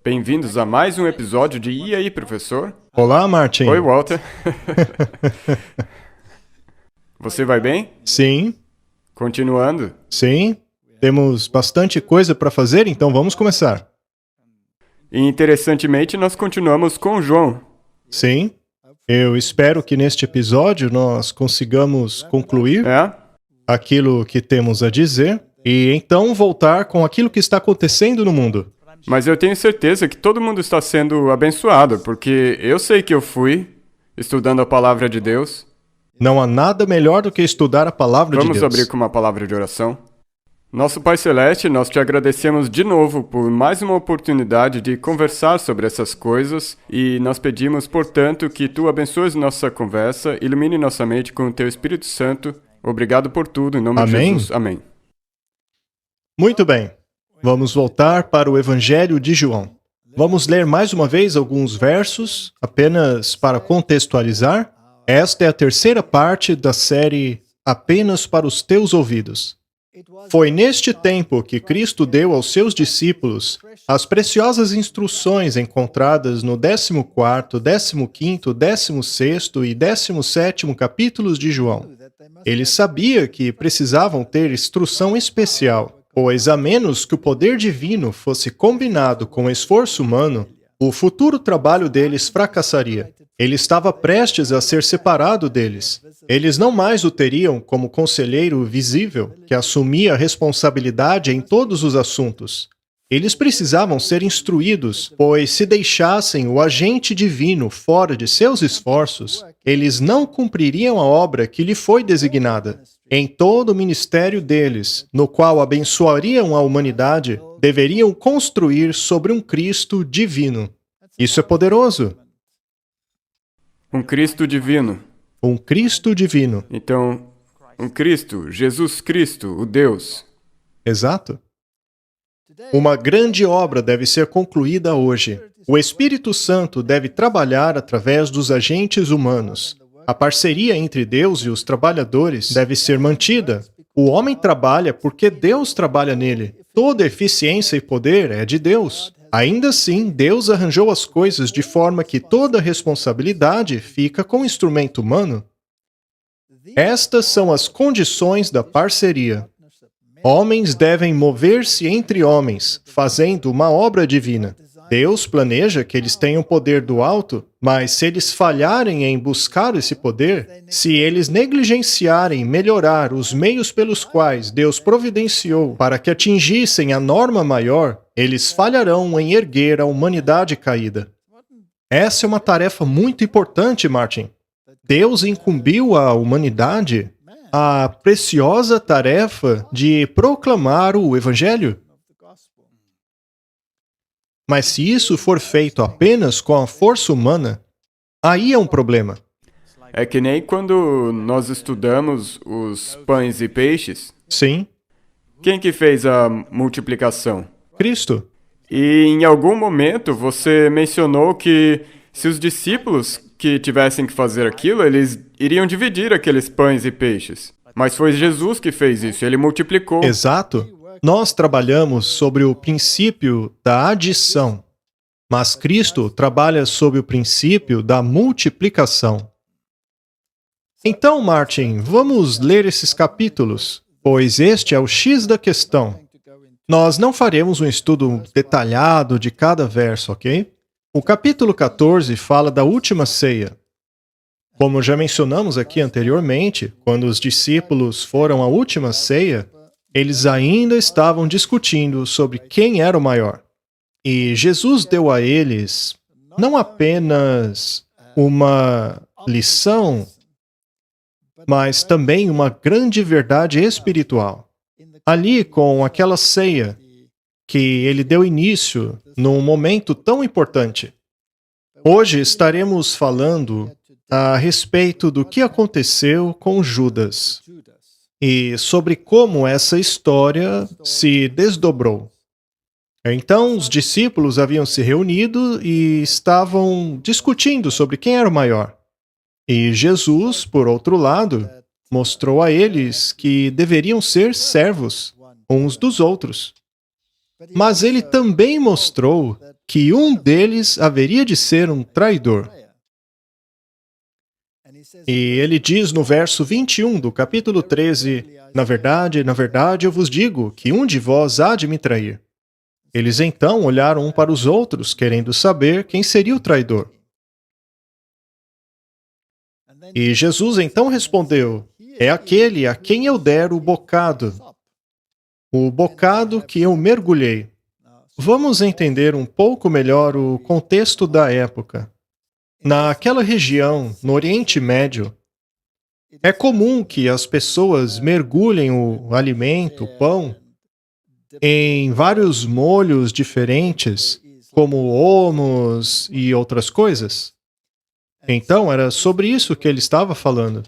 Bem-vindos a mais um episódio de E aí, professor? Olá, Martin. Oi, Walter. Você vai bem? Sim, Continuando. sim. Temos bastante coisa para fazer, então vamos começar. E interessantemente, nós continuamos com o João. Sim. Eu espero que neste episódio nós consigamos concluir É? aquilo que temos a dizer e então voltar com aquilo que está acontecendo no mundo. Mas eu tenho certeza que todo mundo está sendo abençoado, porque eu sei que eu fui estudando a palavra de Deus. Não há nada melhor do que estudar a palavra de Vamos Deus. abrir com uma palavra de oração. Nosso Pai Celeste, nós te agradecemos de novo por mais uma oportunidade de conversar sobre essas coisas e nós pedimos, portanto, que tu abençoes nossa conversa, ilumine nossa mente com o teu Espírito Santo. Obrigado por tudo, em nome Amém. de Jesus. Amém. Muito bem. Vamos voltar para o Evangelho de João. Vamos ler mais uma vez alguns versos, apenas para contextualizar. Esta é a terceira parte da série Apenas para os Teus Ouvidos. Foi neste tempo que Cristo deu aos seus discípulos as preciosas instruções encontradas no 14º, 15º, 16º e 17º capítulos de João. Ele sabia que precisavam ter instrução especial, pois a menos que o poder divino fosse combinado com o esforço humano, o futuro trabalho deles fracassaria. Ele estava prestes a ser separado deles. Eles não mais o teriam como conselheiro visível, que assumia a responsabilidade em todos os assuntos. Eles precisavam ser instruídos, pois se deixassem o agente divino fora de seus esforços, eles não cumpririam a obra que lhe foi designada. Em todo o ministério deles, no qual abençoariam a humanidade, deveriam construir sobre um Cristo divino. Isso é poderoso. Um Cristo divino. Um Cristo divino. Então, um Cristo, Jesus Cristo, o Deus. Exato. Uma grande obra deve ser concluída hoje. O Espírito Santo deve trabalhar através dos agentes humanos. A parceria entre Deus e os trabalhadores deve ser mantida. O homem trabalha porque Deus trabalha nele. Toda eficiência e poder é de Deus. Ainda assim, Deus arranjou as coisas de forma que toda a responsabilidade fica com o instrumento humano. Estas são as condições da parceria. Homens devem mover-se entre homens, fazendo uma obra divina. Deus planeja que eles tenham poder do alto, mas se eles falharem em buscar esse poder, se eles negligenciarem melhorar os meios pelos quais Deus providenciou para que atingissem a norma maior, eles falharão em erguer a humanidade caída. Essa é uma tarefa muito importante, Martin. Deus incumbiu a humanidade a preciosa tarefa de proclamar o Evangelho. Mas se isso for feito apenas com a força humana, aí é um problema. É que nem quando nós estudamos os pães e peixes. Sim, Quem que fez a multiplicação? Cristo. E em algum momento você mencionou que se os discípulos que tivessem que fazer aquilo, eles iriam dividir aqueles pães e peixes. Mas foi Jesus que fez isso, ele multiplicou. Exato. Nós trabalhamos sobre o princípio da adição, mas Cristo trabalha sobre o princípio da multiplicação. Então, Martin, vamos ler esses capítulos, pois este é o X da questão. Nós não faremos um estudo detalhado de cada verso, ok? O capítulo 14 fala da última ceia. Como já mencionamos aqui anteriormente, quando os discípulos foram à última ceia, eles ainda estavam discutindo sobre quem era o maior. E Jesus deu a eles não apenas uma lição, mas também uma grande verdade espiritual. Ali, com aquela ceia, que ele deu início num momento tão importante. Hoje estaremos falando a respeito do que aconteceu com Judas e sobre como essa história se desdobrou. Então, os discípulos haviam se reunido e estavam discutindo sobre quem era o maior. E Jesus, por outro lado, mostrou a eles que deveriam ser servos uns dos outros. Mas ele também mostrou que um deles haveria de ser um traidor. E ele diz no verso 21 do capítulo 13, na verdade, eu vos digo que um de vós há de me trair. Eles então olharam um para os outros, querendo saber quem seria o traidor. E Jesus então respondeu, é aquele a quem eu der o bocado que eu mergulhei. Vamos entender um pouco melhor o contexto da época. Naquela região, no Oriente Médio, é comum que as pessoas mergulhem o alimento, o pão, em vários molhos diferentes, como hummus e outras coisas. Então, era sobre isso que ele estava falando.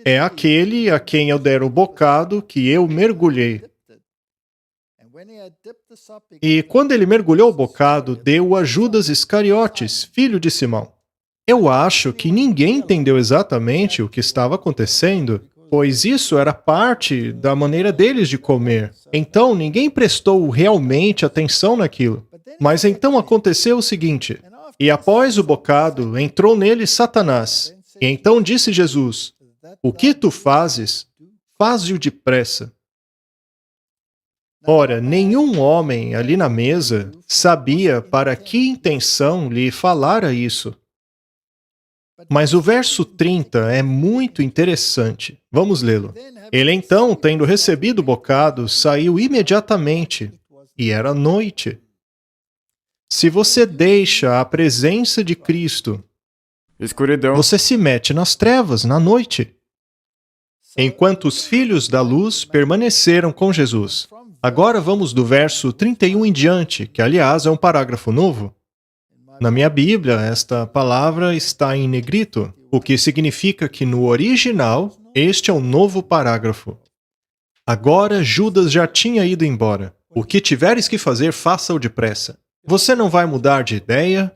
É aquele a quem eu der o bocado que eu mergulhei. E quando ele mergulhou o bocado, deu a Judas Iscariotes, filho de Simão. Eu acho que ninguém entendeu exatamente o que estava acontecendo, pois isso era parte da maneira deles de comer. Então, ninguém prestou realmente atenção naquilo. Mas então aconteceu o seguinte, e após o bocado, entrou nele Satanás. E então disse Jesus, o que tu fazes, faze-o depressa. Ora, nenhum homem ali na mesa sabia para que intenção lhe falara isso. Mas o verso 30 é muito interessante. Vamos lê-lo. Ele então, tendo recebido o bocado, saiu imediatamente, e era noite. Se você deixa a presença de Cristo, Escuridão. você se mete nas trevas, na noite. Enquanto os filhos da luz permaneceram com Jesus. Agora vamos do verso 31 em diante, que aliás é um parágrafo novo. Na minha Bíblia, esta palavra está em negrito, o que significa que no original, este é um novo parágrafo. Agora Judas já tinha ido embora. O que tiveres que fazer, faça-o depressa. Você não vai mudar de ideia?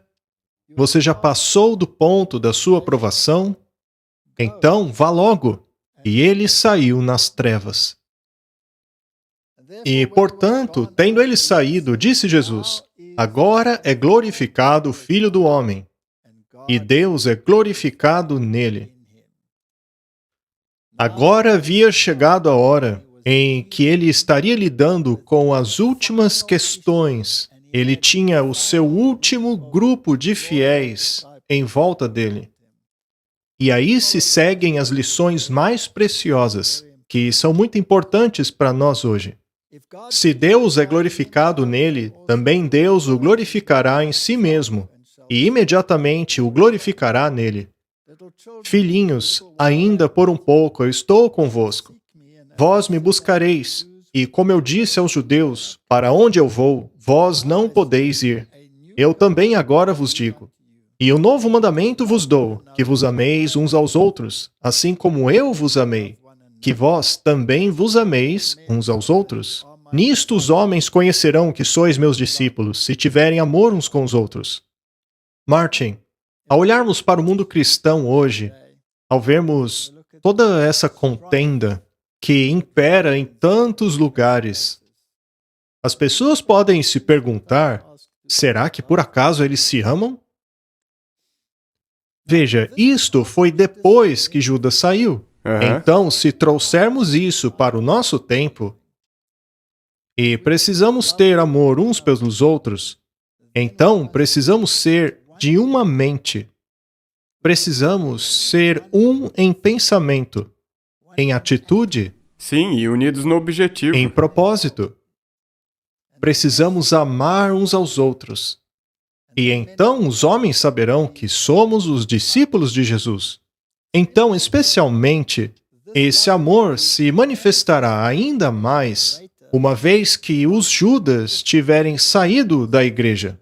Você já passou do ponto da sua aprovação? Então, vá logo. E ele saiu nas trevas. E, portanto, tendo ele saído, disse Jesus, agora é glorificado o Filho do Homem, e Deus é glorificado nele. Agora havia chegado a hora em que ele estaria lidando com as últimas questões. Ele tinha o seu último grupo de fiéis em volta dele. E aí se seguem as lições mais preciosas, que são muito importantes para nós hoje. Se Deus é glorificado nele, também Deus o glorificará em si mesmo, e imediatamente o glorificará nele. Filhinhos, ainda por um pouco eu estou convosco. Vós me buscareis, e como eu disse aos judeus, para onde eu vou, vós não podeis ir. Eu também agora vos digo. E um novo mandamento vos dou, que vos ameis uns aos outros, assim como eu vos amei, que vós também vos ameis uns aos outros. Nisto os homens conhecerão que sois meus discípulos, se tiverem amor uns com os outros. Martin, ao olharmos para o mundo cristão hoje, ao vermos toda essa contenda que impera em tantos lugares, as pessoas podem se perguntar, será que por acaso eles se amam? Veja, isto foi depois que Judas saiu. Então, se trouxermos isso para o nosso tempo, e precisamos ter amor uns pelos outros, então precisamos ser de uma mente. Precisamos ser um em pensamento, em atitude, Sim, e unidos no objetivo. em propósito. Precisamos amar uns aos outros. E então os homens saberão que somos os discípulos de Jesus. Então, especialmente, esse amor se manifestará ainda mais uma vez que os Judas tiverem saído da igreja.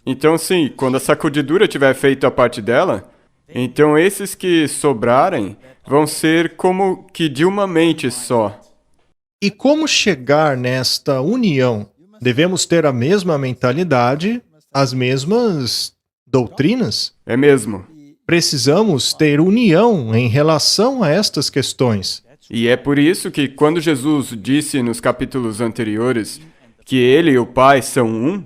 Então, sim, quando a sacudidura tiver feito a parte dela, então esses que sobrarem vão ser como que de uma mente só. E como chegar nesta união? Devemos ter a mesma mentalidade, as mesmas doutrinas? É mesmo. Precisamos ter união em relação a estas questões. E é por isso que quando Jesus disse nos capítulos anteriores que ele e o Pai são um,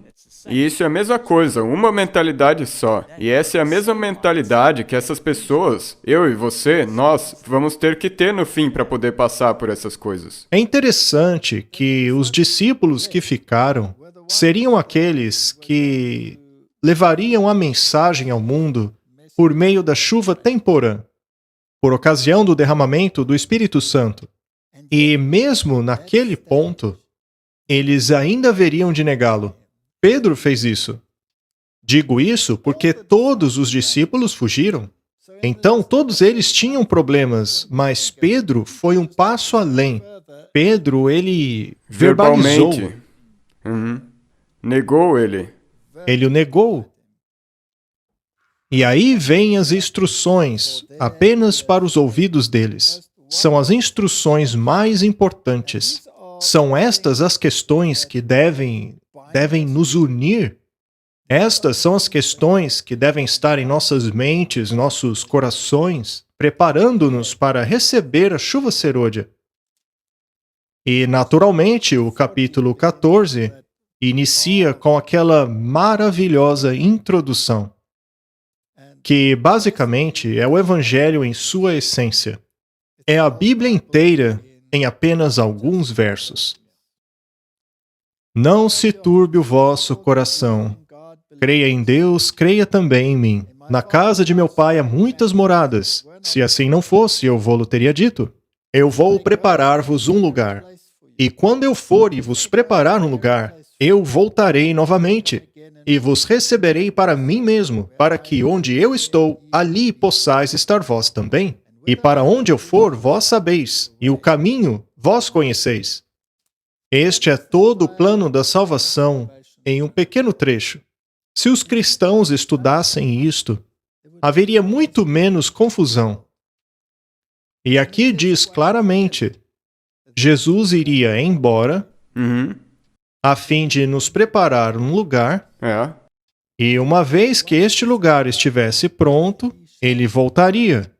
E isso é a mesma coisa, uma mentalidade só. E essa é a mesma mentalidade que essas pessoas, eu e você, nós, vamos ter que ter no fim para poder passar por essas coisas. É interessante que os discípulos que ficaram seriam aqueles que levariam a mensagem ao mundo por meio da chuva temporã, por ocasião do derramamento do Espírito Santo. E mesmo naquele ponto, eles ainda haveriam de negá-lo. Pedro fez isso. Digo isso porque todos os discípulos fugiram. Então, todos eles tinham problemas, mas Pedro foi um passo além. Pedro, ele verbalizou. Verbalmente. Negou ele. Ele o negou. E aí vêm as instruções, apenas para os ouvidos deles. São as instruções mais importantes. São estas as questões que devem nos unir. Estas são as questões que devem estar em nossas mentes, nossos corações, preparando-nos para receber a chuva serôdia. E, naturalmente, o capítulo 14 inicia com aquela maravilhosa introdução, que basicamente é o Evangelho em sua essência. É a Bíblia inteira em apenas alguns versos. Não se turbe o vosso coração. Creia em Deus, creia também em mim. Na casa de meu pai há muitas moradas. Se assim não fosse, eu vô-lo teria dito. Eu vou preparar-vos um lugar. E quando eu for e vos preparar um lugar, eu voltarei novamente e vos receberei para mim mesmo, para que onde eu estou, ali possais estar vós também. E para onde eu for, vós sabeis, e o caminho vós conheceis. Este é todo o plano da salvação em um pequeno trecho. Se os cristãos estudassem isto, haveria muito menos confusão. E aqui diz claramente, Jesus iria embora, a fim de nos preparar um lugar, e uma vez que este lugar estivesse pronto, ele voltaria.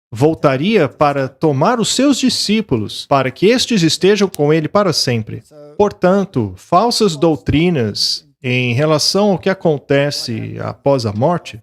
Voltaria para tomar os seus discípulos, para que estes estejam com ele para sempre. Portanto, falsas doutrinas em relação ao que acontece após a morte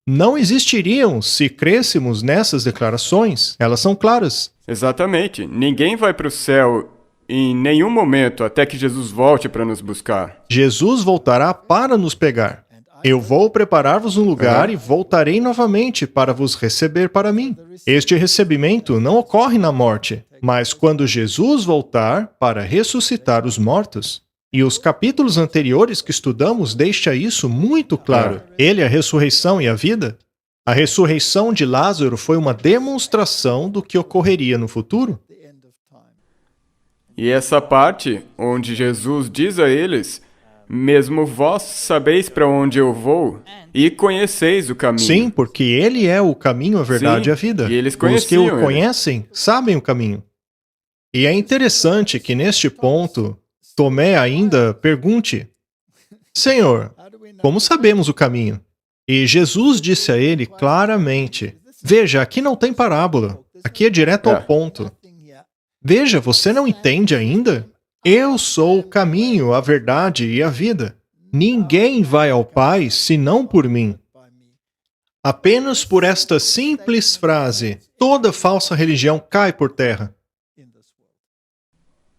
não existiriam se crêssemos nessas declarações. Elas são claras. Exatamente. Ninguém vai para o céu em nenhum momento até que Jesus volte para nos buscar. Jesus voltará para nos pegar. Eu vou preparar-vos um lugar e voltarei novamente para vos receber para mim. Este recebimento não ocorre na morte, mas quando Jesus voltar para ressuscitar os mortos. E os capítulos anteriores que estudamos deixam isso muito claro. Ele é a ressurreição e a vida. A ressurreição de Lázaro foi uma demonstração do que ocorreria no futuro. E essa parte onde Jesus diz a eles: mesmo vós sabeis para onde eu vou e conheceis o caminho. Sim, porque ele é o caminho, a verdade e a vida. E eles Os que conheciam o conhecem sabem o caminho. E é interessante que neste ponto, Tomé ainda pergunte: Senhor, como sabemos o caminho? E Jesus disse a ele claramente: veja, aqui não tem parábola. Aqui é direto ao ponto. Veja, você não entende ainda? Eu sou o caminho, a verdade e a vida. Ninguém vai ao Pai senão por mim. Apenas por esta simples frase, toda falsa religião cai por terra.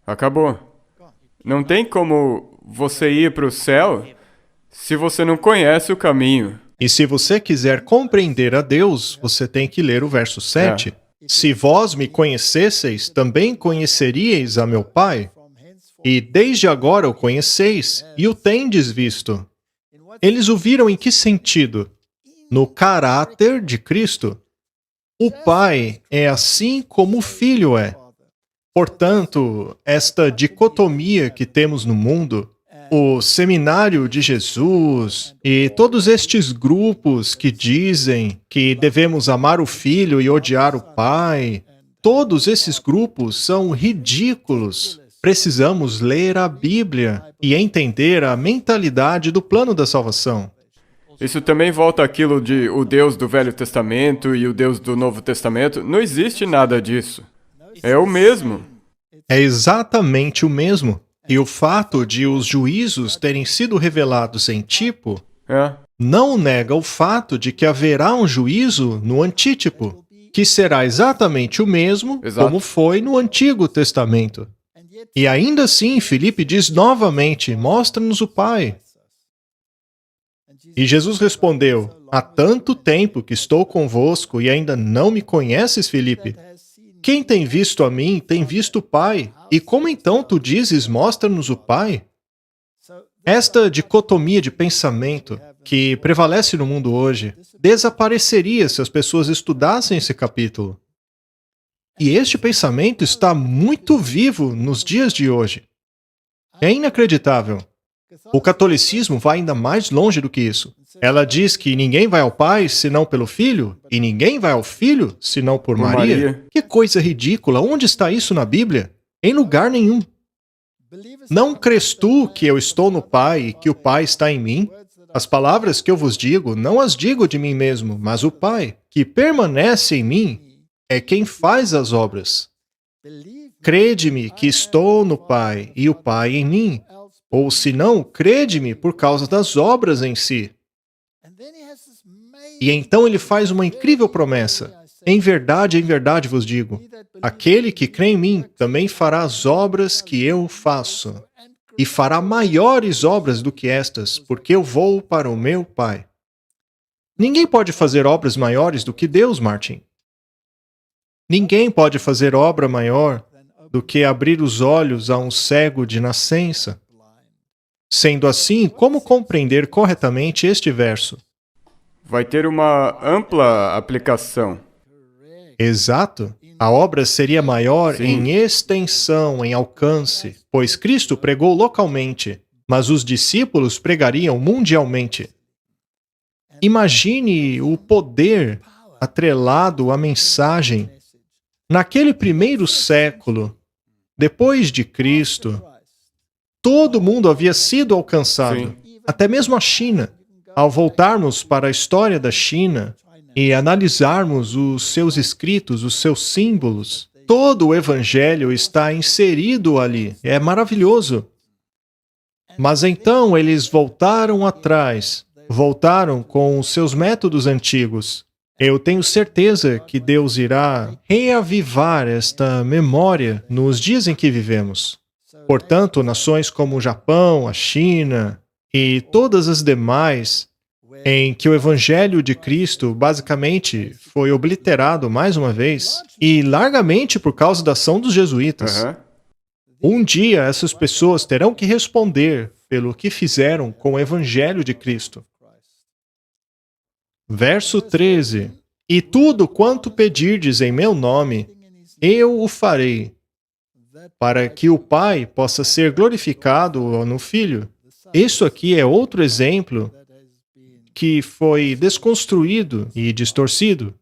Acabou. Não tem como você ir para o céu se você não conhece o caminho. E se você quiser compreender a Deus, você tem que ler o verso 7. Se vós me conhecesseis, também conheceríeis a meu Pai. E desde agora o conheceis, e o tendes visto. Eles o viram em que sentido? No caráter de Cristo. O Pai é assim como o Filho é. Portanto, esta dicotomia que temos no mundo, o Seminário de Jesus e todos estes grupos que dizem que devemos amar o Filho e odiar o Pai, todos esses grupos são ridículos. Precisamos ler a Bíblia e entender a mentalidade do plano da salvação. Isso também volta àquilo de o Deus do Velho Testamento e o Deus do Novo Testamento. Não existe nada disso. É o mesmo. É exatamente o mesmo. E o fato de os juízos terem sido revelados em tipo É, não nega o fato de que haverá um juízo no antítipo, que será exatamente o mesmo Exato. como foi no Antigo Testamento. E ainda assim, Filipe diz novamente: mostra-nos o Pai. E Jesus respondeu: há tanto tempo que estou convosco e ainda não me conheces, Filipe? Quem tem visto a mim, tem visto o Pai. E como então tu dizes: mostra-nos o Pai? Esta dicotomia de pensamento que prevalece no mundo hoje desapareceria se as pessoas estudassem esse capítulo. E este pensamento está muito vivo nos dias de hoje. É inacreditável. O catolicismo vai ainda mais longe do que isso. Ela diz que ninguém vai ao Pai senão pelo Filho, e ninguém vai ao Filho senão por Maria. Que coisa ridícula! Onde está isso na Bíblia? Em lugar nenhum. Não crês tu que eu estou no Pai e que o Pai está em mim? As palavras que eu vos digo, não as digo de mim mesmo, mas o Pai, que permanece em mim, é quem faz as obras. Crede-me que estou no Pai e o Pai em mim, ou se não, crede-me por causa das obras em si. E então ele faz uma incrível promessa. Em verdade vos digo, aquele que crê em mim também fará as obras que eu faço, e fará maiores obras do que estas, porque eu vou para o meu Pai. Ninguém pode fazer obras maiores do que Deus, Martin. Ninguém pode fazer obra maior do que abrir os olhos a um cego de nascença. Sendo assim, como compreender corretamente este verso? vai ter uma ampla aplicação. Exato. A obra seria maior Sim. em extensão, em alcance, pois Cristo pregou localmente, mas os discípulos pregariam mundialmente. Imagine o poder atrelado à mensagem. Naquele primeiro século, depois de Cristo, todo mundo havia sido alcançado, Sim. até mesmo a China. Ao voltarmos para a história da China e analisarmos os seus escritos, os seus símbolos, todo o evangelho está inserido ali. É maravilhoso. Mas então eles voltaram atrás, voltaram com os seus métodos antigos. Eu tenho certeza que Deus irá reavivar esta memória nos dias em que vivemos. Portanto, nações como o Japão, a China e todas as demais, em que o Evangelho de Cristo basicamente foi obliterado mais uma vez, e largamente por causa da ação dos jesuítas. Aham. Um dia essas pessoas terão que responder pelo que fizeram com o Evangelho de Cristo. Verso 13: E tudo quanto pedirdes em meu nome, eu o farei, para que o Pai possa ser glorificado no Filho. Isso aqui é outro exemplo que foi desconstruído e distorcido.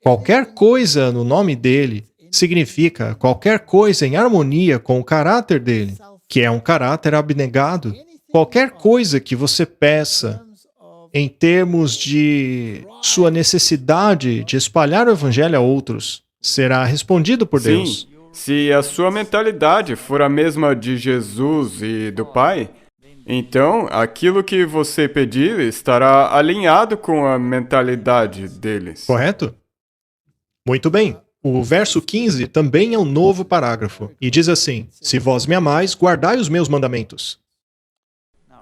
Qualquer coisa no nome dele significa qualquer coisa em harmonia com o caráter dele, que é um caráter abnegado. Qualquer coisa que você peça em termos de sua necessidade de espalhar o evangelho a outros, será respondido por Deus. Sim. Se a sua mentalidade for a mesma de Jesus e do Pai, então aquilo que você pedir estará alinhado com a mentalidade deles. Correto? Muito bem. O verso 15 também é um novo parágrafo e diz assim: Se vós me amais, guardai os meus mandamentos.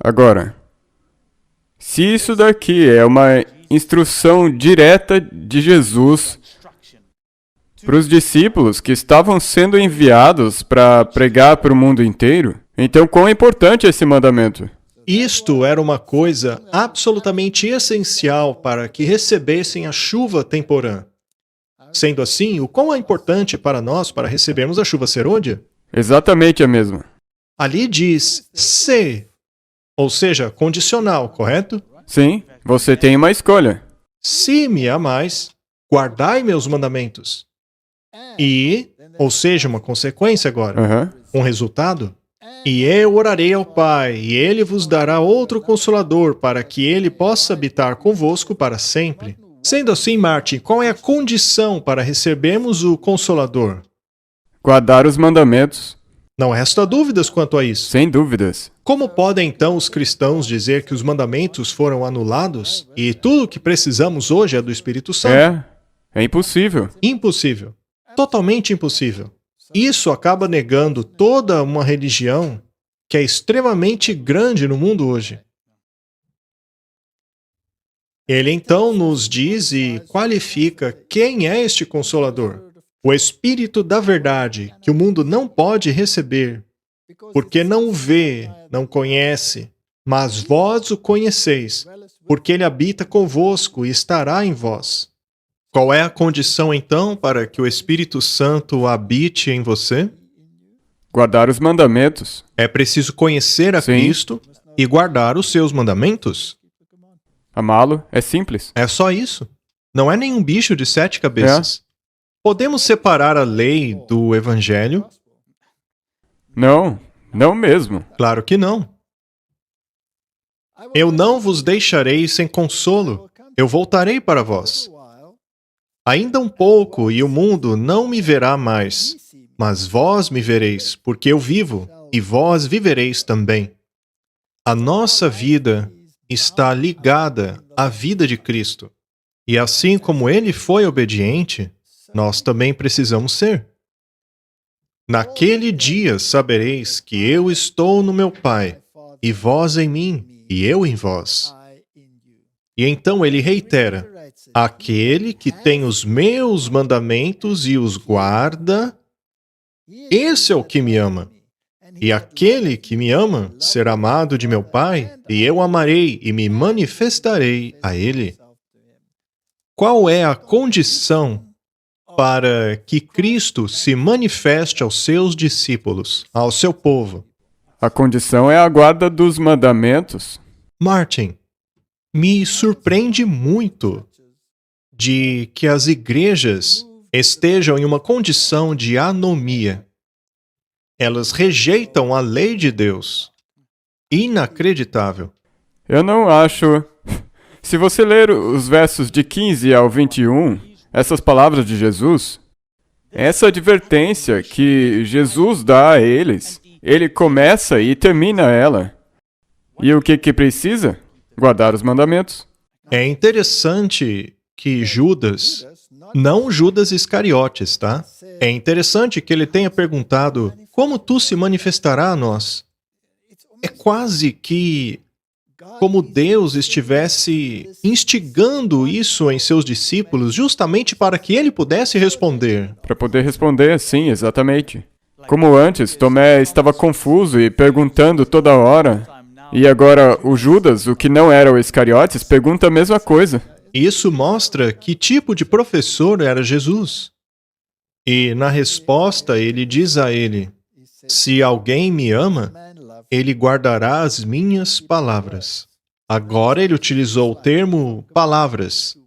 Agora, se isso daqui é uma instrução direta de Jesus para os discípulos que estavam sendo enviados para pregar para o mundo inteiro, então quão importante é esse mandamento? Isto era uma coisa absolutamente essencial para que recebessem a chuva temporã. Sendo assim, o quão é importante para nós para recebermos a chuva serôdia? Exatamente a mesma. Ali diz se, ou seja, condicional, correto? Sim, você tem uma escolha. Se me amais, guardai meus mandamentos. E, ou seja, uma consequência agora, Aham. um resultado. E eu orarei ao Pai, e ele vos dará outro consolador, para que ele possa habitar convosco para sempre. Sendo assim, Martin, qual é a condição para recebermos o Consolador? Guardar os mandamentos. Não resta dúvidas quanto a isso. Sem dúvidas. Como podem então os cristãos dizer que os mandamentos foram anulados e tudo o que precisamos hoje é do Espírito Santo? É impossível. Impossível. Totalmente impossível. Isso acaba negando toda uma religião que é extremamente grande no mundo hoje. Ele então nos diz e qualifica quem é este Consolador. O Espírito da Verdade, que o mundo não pode receber, porque não o vê, não conhece, mas vós o conheceis, porque ele habita convosco e estará em vós. Qual é a condição, então, para que o Espírito Santo habite em você? Guardar os mandamentos. É preciso conhecer a Sim. Cristo e guardar os seus mandamentos. Amá-lo é simples. É só isso. Não é nenhum bicho de 7 cabeças. Podemos separar a lei do Evangelho? Não, não mesmo. Claro que não. Eu não vos deixarei sem consolo. Eu voltarei para vós. Ainda um pouco e o mundo não me verá mais, mas vós me vereis, porque eu vivo, e vós vivereis também. A nossa vida está ligada à vida de Cristo. E assim como ele foi obediente, nós também precisamos ser. Naquele dia sabereis que eu estou no meu Pai, e vós em mim, e eu em vós. E então ele reitera: aquele que tem os meus mandamentos e os guarda, esse é o que me ama. E aquele que me ama será amado de meu Pai, e eu amarei e me manifestarei a ele. Qual é a condição para que Cristo se manifeste aos seus discípulos, ao seu povo? A condição é a guarda dos mandamentos. Martin, me surpreende muito de que as igrejas estejam em uma condição de anomia. Elas rejeitam a lei de Deus. Inacreditável. Eu não acho. Se você ler os versos de 15 ao 21, essas palavras de Jesus, essa advertência que Jesus dá a eles, ele começa e termina ela. E o que precisa? Guardar os mandamentos. É interessante que Judas, não Judas Iscariotes, tá? É interessante que ele tenha perguntado: como tu se manifestará a nós? É quase que como Deus estivesse instigando isso em seus discípulos justamente para que ele pudesse responder. Para poder responder, sim, exatamente. Como antes, Tomé estava confuso e perguntando toda hora. E agora o Judas, o que não era o Iscariotes, pergunta a mesma coisa. Isso mostra que tipo de professor era Jesus. E na resposta ele diz a ele: se alguém me ama, ele guardará as minhas palavras. Agora ele utilizou o termo palavras.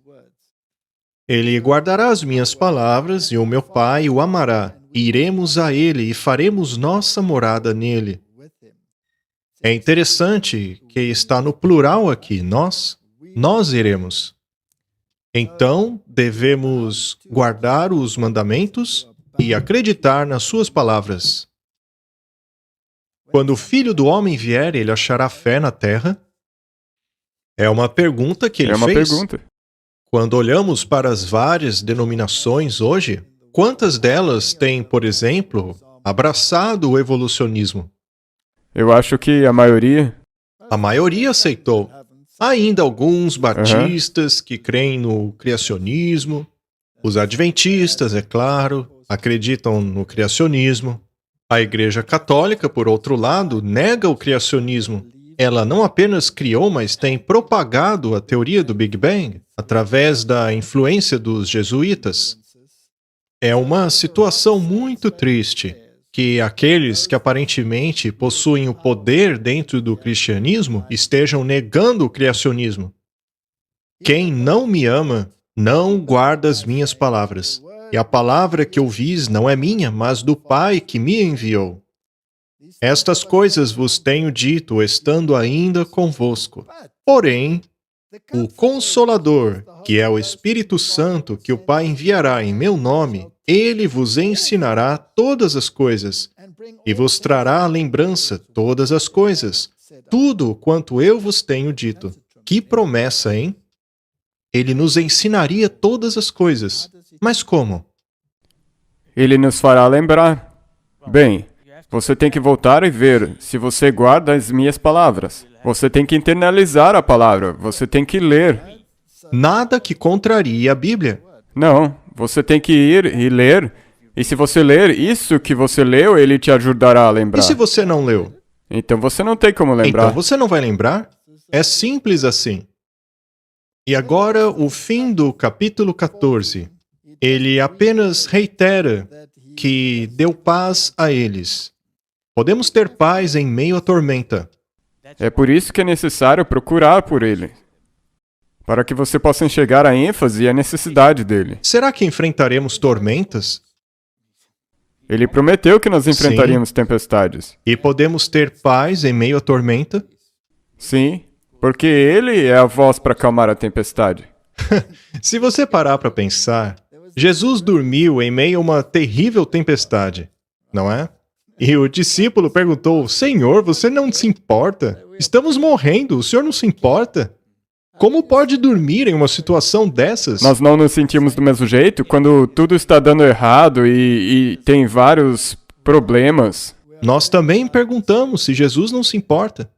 Ele guardará as minhas palavras e o meu Pai o amará. Iremos a ele e faremos nossa morada nele. É interessante que está no plural aqui, nós iremos. Então, devemos guardar os mandamentos e acreditar nas suas palavras. Quando o Filho do Homem vier, ele achará fé na terra? É uma pergunta que ele fez. É uma pergunta. Quando olhamos para as várias denominações hoje, quantas delas têm, por exemplo, abraçado o evolucionismo? Eu acho que a maioria. A maioria aceitou. Há ainda alguns batistas que creem no criacionismo. Os adventistas, é claro, acreditam no criacionismo. A Igreja Católica, por outro lado, nega o criacionismo. Ela não apenas criou, mas tem propagado a teoria do Big Bang através da influência dos jesuítas. É uma situação muito triste que aqueles que aparentemente possuem o poder dentro do cristianismo estejam negando o criacionismo. Quem não me ama, não guarda as minhas palavras. E a palavra que ouvis não é minha, mas do Pai que me enviou. Estas coisas vos tenho dito, estando ainda convosco. Porém, o Consolador, que é o Espírito Santo, que o Pai enviará em meu nome, ele vos ensinará todas as coisas e vos trará à lembrança todas as coisas, tudo quanto eu vos tenho dito. Que promessa, hein? Ele nos ensinaria todas as coisas. Mas como? Ele nos fará lembrar. Bem, você tem que voltar e ver se você guarda as minhas palavras. Você tem que internalizar a palavra. Você tem que ler. Nada que contrarie a Bíblia. Não, você tem que ir e ler. E se você ler isso que você leu, ele te ajudará a lembrar. E se você não leu? Então você não tem como lembrar. Então você não vai lembrar? É simples assim. E agora, o fim do capítulo 14. Ele apenas reitera que deu paz a eles. Podemos ter paz em meio à tormenta. É por isso que é necessário procurar por ele, para que você possa enxergar a ênfase e a necessidade dele. Será que enfrentaremos tormentas? Ele prometeu que nós enfrentaríamos tempestades. E podemos ter paz em meio à tormenta? Sim, porque ele é a voz para acalmar a tempestade. Se você parar para pensar, Jesus dormiu em meio a uma terrível tempestade, não é? E o discípulo perguntou: Senhor, você não se importa? Estamos morrendo, o senhor não se importa? Como pode dormir em uma situação dessas? Nós não nos sentimos do mesmo jeito quando tudo está dando errado e tem vários problemas. Nós também perguntamos se Jesus não se importa.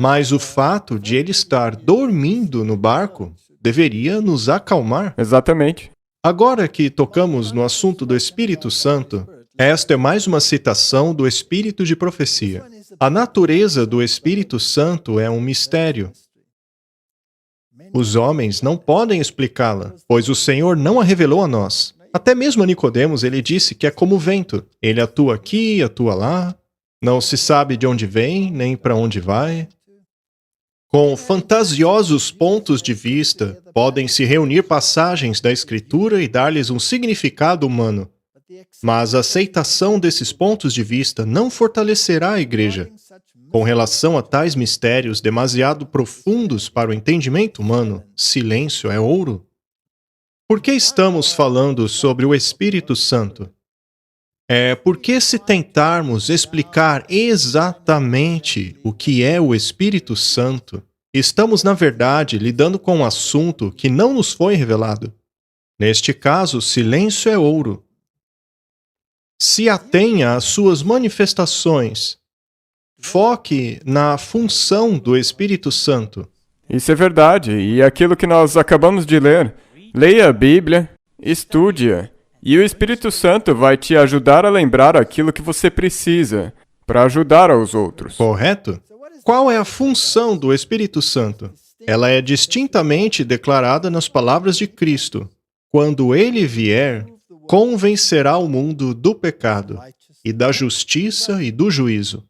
Mas o fato de ele estar dormindo no barco deveria nos acalmar. Exatamente. Agora que tocamos no assunto do Espírito Santo, esta é mais uma citação do Espírito de profecia. A natureza do Espírito Santo é um mistério. Os homens não podem explicá-la, pois o Senhor não a revelou a nós. Até mesmo a Nicodemos ele disse que é como o vento. Ele atua aqui, atua lá, não se sabe de onde vem, nem para onde vai. Com fantasiosos pontos de vista, podem se reunir passagens da Escritura e dar-lhes um significado humano. Mas a aceitação desses pontos de vista não fortalecerá a Igreja. Com relação a tais mistérios demasiado profundos para o entendimento humano, silêncio é ouro. Por que estamos falando sobre o Espírito Santo? É porque se tentarmos explicar exatamente o que é o Espírito Santo, estamos, na verdade, lidando com um assunto que não nos foi revelado. Neste caso, silêncio é ouro. Se atenha às suas manifestações. Foque na função do Espírito Santo. Isso é verdade, e aquilo que nós acabamos de ler. Leia a Bíblia, estude-a, e o Espírito Santo vai te ajudar a lembrar aquilo que você precisa para ajudar aos outros. Correto? Qual é a função do Espírito Santo? Ela é distintamente declarada nas palavras de Cristo. Quando ele vier, convencerá o mundo do pecado, e da justiça e do juízo.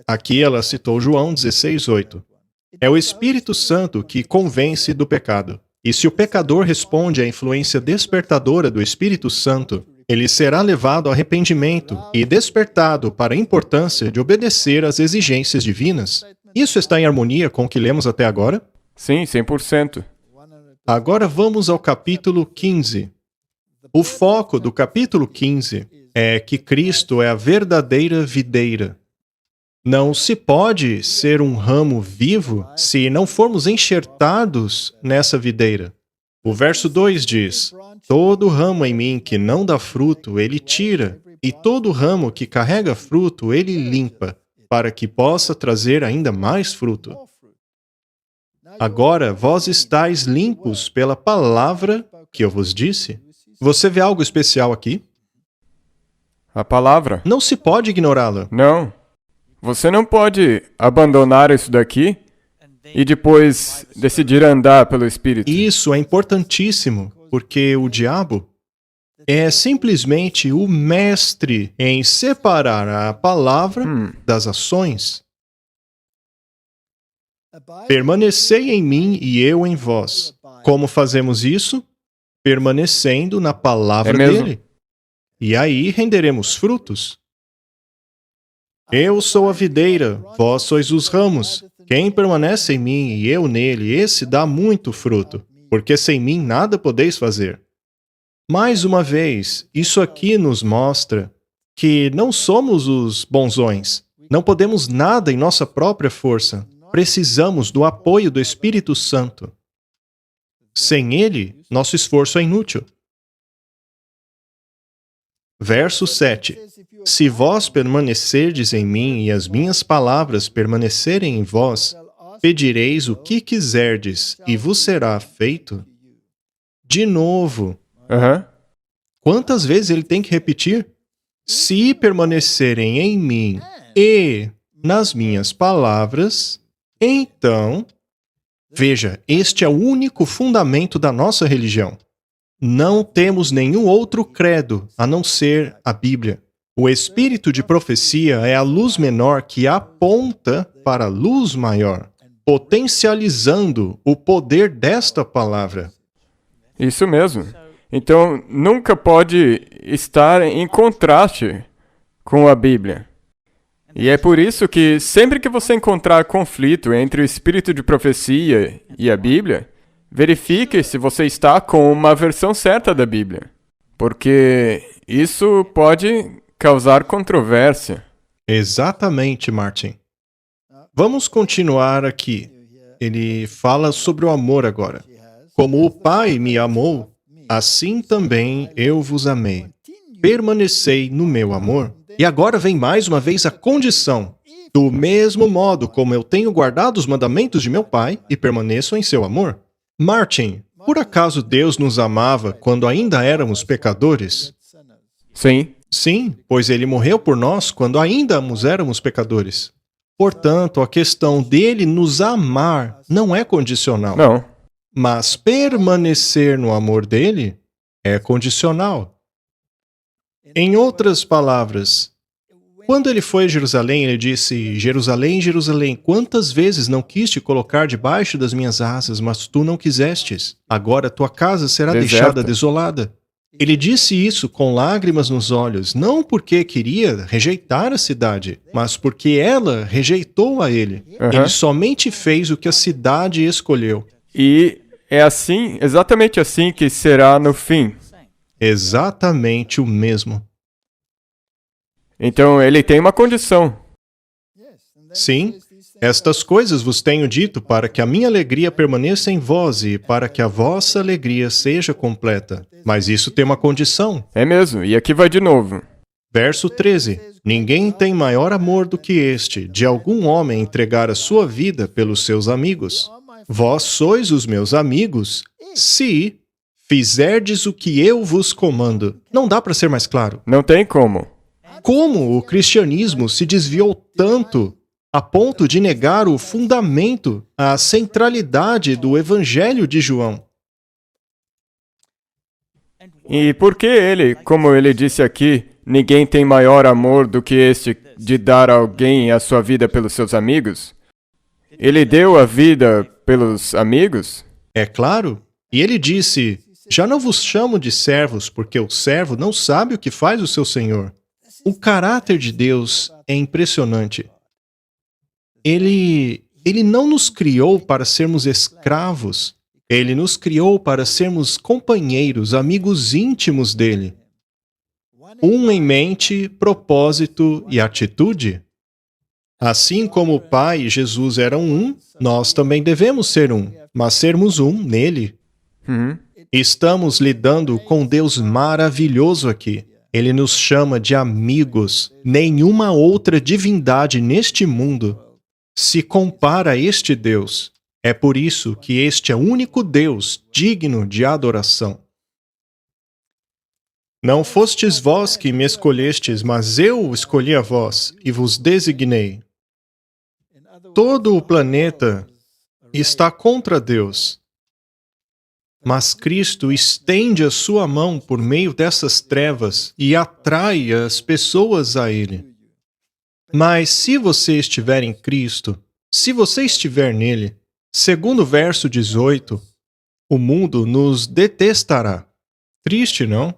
Aqui ela citou João 16:8. É o Espírito Santo que convence do pecado. E se o pecador responde à influência despertadora do Espírito Santo, ele será levado ao arrependimento e despertado para a importância de obedecer às exigências divinas. Isso está em harmonia com o que lemos até agora? Sim, 100%. Agora vamos ao capítulo 15. O foco do capítulo 15 é que Cristo é a verdadeira videira. Não se pode ser um ramo vivo se não formos enxertados nessa videira. O verso 2 diz: Todo ramo em mim que não dá fruto, ele tira, e todo ramo que carrega fruto, ele limpa, para que possa trazer ainda mais fruto. Agora vós estáis limpos pela palavra que eu vos disse. Você vê algo especial aqui? A palavra. Não se pode ignorá-la. Não. Você não pode abandonar isso daqui e depois decidir andar pelo Espírito. Isso é importantíssimo, porque o diabo é simplesmente o mestre em separar a palavra das ações. Permanecei em mim e eu em vós. Como fazemos isso? Permanecendo na palavra dele. E aí renderemos frutos. Eu sou a videira, vós sois os ramos. Quem permanece em mim e eu nele, esse dá muito fruto, porque sem mim nada podeis fazer. Mais uma vez, isso aqui nos mostra que não somos os bonzões. Não podemos nada em nossa própria força. Precisamos do apoio do Espírito Santo. Sem ele, nosso esforço é inútil. Verso 7. Se vós permanecerdes em mim e as minhas palavras permanecerem em vós, pedireis o que quiserdes e vos será feito. De novo. Quantas vezes ele tem que repetir? Se permanecerem em mim e nas minhas palavras, então... Veja, este é o único fundamento da nossa religião. Não temos nenhum outro credo a não ser a Bíblia. O espírito de profecia é a luz menor que aponta para a luz maior, potencializando o poder desta palavra. Isso mesmo. Então, nunca pode estar em contraste com a Bíblia. E é por isso que, sempre que você encontrar conflito entre o espírito de profecia e a Bíblia, verifique se você está com uma versão certa da Bíblia. Porque isso pode causar controvérsia. Exatamente, Martin. Vamos continuar aqui. Ele fala sobre o amor agora. Como o Pai me amou, assim também eu vos amei. Permanecei no meu amor. E agora vem mais uma vez a condição. Do mesmo modo como eu tenho guardado os mandamentos de meu Pai e permaneço em seu amor. Martin, por acaso Deus nos amava quando ainda éramos pecadores? Sim. Sim, pois ele morreu por nós quando ainda éramos pecadores. Portanto, a questão dele nos amar não é condicional. Não. Mas permanecer no amor dele é condicional. Em outras palavras, quando ele foi a Jerusalém, ele disse: Jerusalém, Jerusalém, quantas vezes não quis te colocar debaixo das minhas asas, mas tu não quisestes. Agora tua casa será deixada desolada. Ele disse isso com lágrimas nos olhos, não porque queria rejeitar a cidade, mas porque ela rejeitou a ele. Ele somente fez o que a cidade escolheu. E é assim, exatamente assim que será no fim. Exatamente o mesmo. Então, ele tem uma condição. Sim, estas coisas vos tenho dito para que a minha alegria permaneça em vós e para que a vossa alegria seja completa. Mas isso tem uma condição. É mesmo, e aqui vai de novo. Verso 13. Ninguém tem maior amor do que este, de algum homem entregar a sua vida pelos seus amigos. Vós sois os meus amigos, se fizerdes o que eu vos comando. Não dá para ser mais claro. Não tem como. Como o cristianismo se desviou tanto a ponto de negar o fundamento, a centralidade do Evangelho de João. E por que ele, como ele disse aqui, ninguém tem maior amor do que este de dar a alguém a sua vida pelos seus amigos? Ele deu a vida pelos amigos? É claro. E ele disse: já não vos chamo de servos, porque o servo não sabe o que faz o seu senhor. O caráter de Deus é impressionante. Ele não nos criou para sermos escravos. Ele nos criou para sermos companheiros, amigos íntimos dele. Um em mente, propósito e atitude. Assim como o Pai e Jesus eram um, nós também devemos ser um, mas sermos um nele. Estamos lidando com um Deus maravilhoso aqui. Ele nos chama de amigos. Nenhuma outra divindade neste mundo se compara a este Deus. É por isso que este é o único Deus digno de adoração. Não fostes vós que me escolhestes, mas eu escolhi a vós e vos designei. Todo o planeta está contra Deus. Mas Cristo estende a sua mão por meio dessas trevas e atrai as pessoas a Ele. Mas se você estiver em Cristo, se você estiver nele, segundo o verso 18, o mundo nos detestará. Triste, não?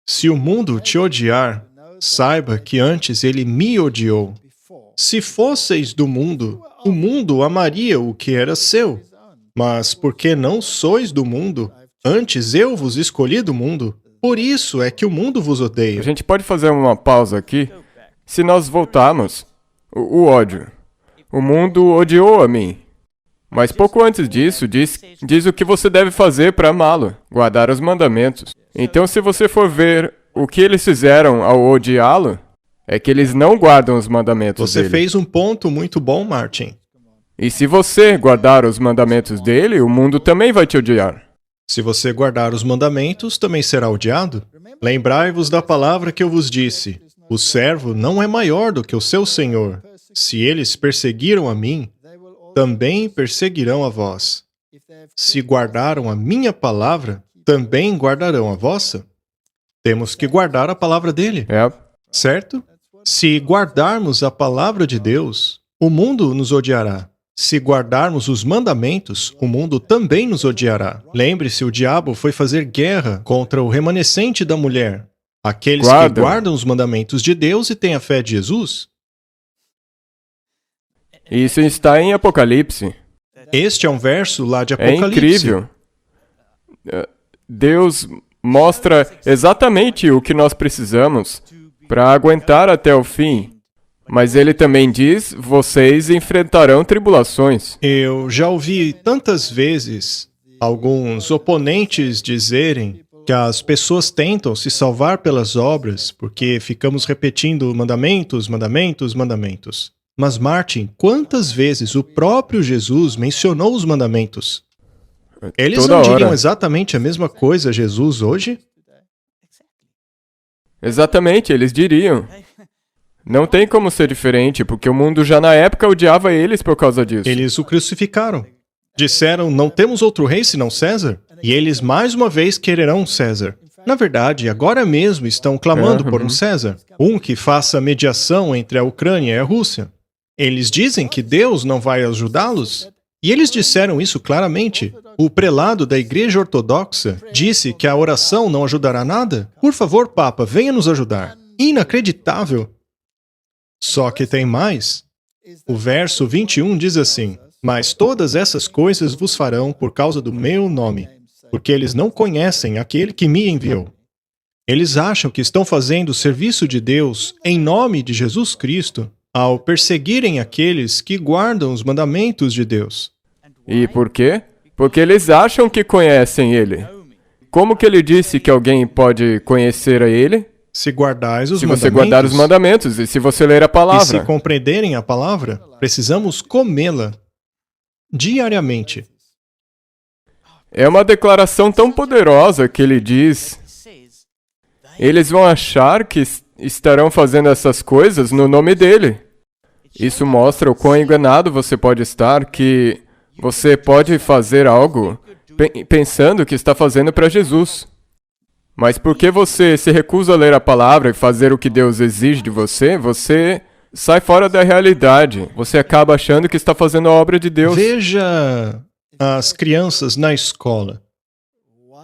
Se o mundo te odiar, saiba que antes ele me odiou. Se fosseis do mundo, o mundo amaria o que era seu. Mas porque não sois do mundo, antes eu vos escolhi do mundo, Por isso é que o mundo vos A odeia. gente pode fazer uma pausa aqui? Se nós voltarmos, o ódio. O mundo odiou a mim. Mas pouco antes disso, diz o que você deve fazer para amá-lo, guardar os mandamentos. Então, se você for ver o que eles fizeram ao odiá-lo, é que eles não guardam os mandamentos Você dele. fez um ponto muito bom, Martin. E se você guardar os mandamentos dele, o mundo também vai te odiar. Se você guardar os mandamentos, também será odiado. Lembrai-vos da palavra que eu vos disse: o servo não é maior do que o seu senhor. Se eles perseguiram a mim, também perseguirão a vós. Se guardaram a minha palavra, também guardarão a vossa. Temos que guardar a palavra dele, É. certo? Se guardarmos a palavra de Deus, o mundo nos odiará. Se guardarmos os mandamentos, o mundo também nos odiará. Lembre-se, o diabo foi fazer guerra contra o remanescente da mulher, aqueles que Guardam. guardam os mandamentos de Deus e têm a fé de Jesus. Isso está em Apocalipse. Este é um verso lá de É Apocalipse. incrível. Deus mostra exatamente o que nós precisamos para aguentar até o fim. Mas ele também diz, vocês enfrentarão tribulações. Eu já ouvi tantas vezes alguns oponentes dizerem que as pessoas tentam se salvar pelas obras porque ficamos repetindo mandamentos, mandamentos, mandamentos. Mas, Martin, quantas vezes o próprio Jesus mencionou os mandamentos? Eles Toda não diriam hora. exatamente a mesma coisa a Jesus hoje? Exatamente, eles diriam. Não tem como ser diferente, porque o mundo já na época odiava eles por causa disso. Eles o crucificaram. Disseram, não temos outro rei senão César? E eles mais uma vez quererão César. Na verdade, agora mesmo estão clamando por um César. Um que faça mediação entre a Ucrânia e a Rússia. Eles dizem que Deus não vai ajudá-los? E eles disseram isso claramente. O prelado da Igreja Ortodoxa disse que a oração não ajudará nada. Por favor, Papa, venha nos ajudar. Inacreditável. Só que tem mais. O verso 21 diz assim: mas todas essas coisas vos farão por causa do meu nome, porque eles não conhecem aquele que me enviou. Eles acham que estão fazendo o serviço de Deus em nome de Jesus Cristo ao perseguirem aqueles que guardam os mandamentos de Deus. E por quê? Porque eles acham que conhecem ele. Como que ele disse que alguém pode conhecer a ele? Se guardais os Se mandamentos, você guardar os mandamentos e se você ler a e se palavra. compreenderem a palavra, precisamos comê-la diariamente. É uma declaração tão poderosa que ele diz. Eles vão achar que estarão fazendo essas coisas no nome dele. Isso mostra o quão enganado você pode estar, que você pode fazer algo pensando que está fazendo para Jesus. Mas porque você se recusa a ler a palavra e fazer o que Deus exige de você, você sai fora da realidade. Você acaba achando que está fazendo a obra de Deus. Veja as crianças na escola.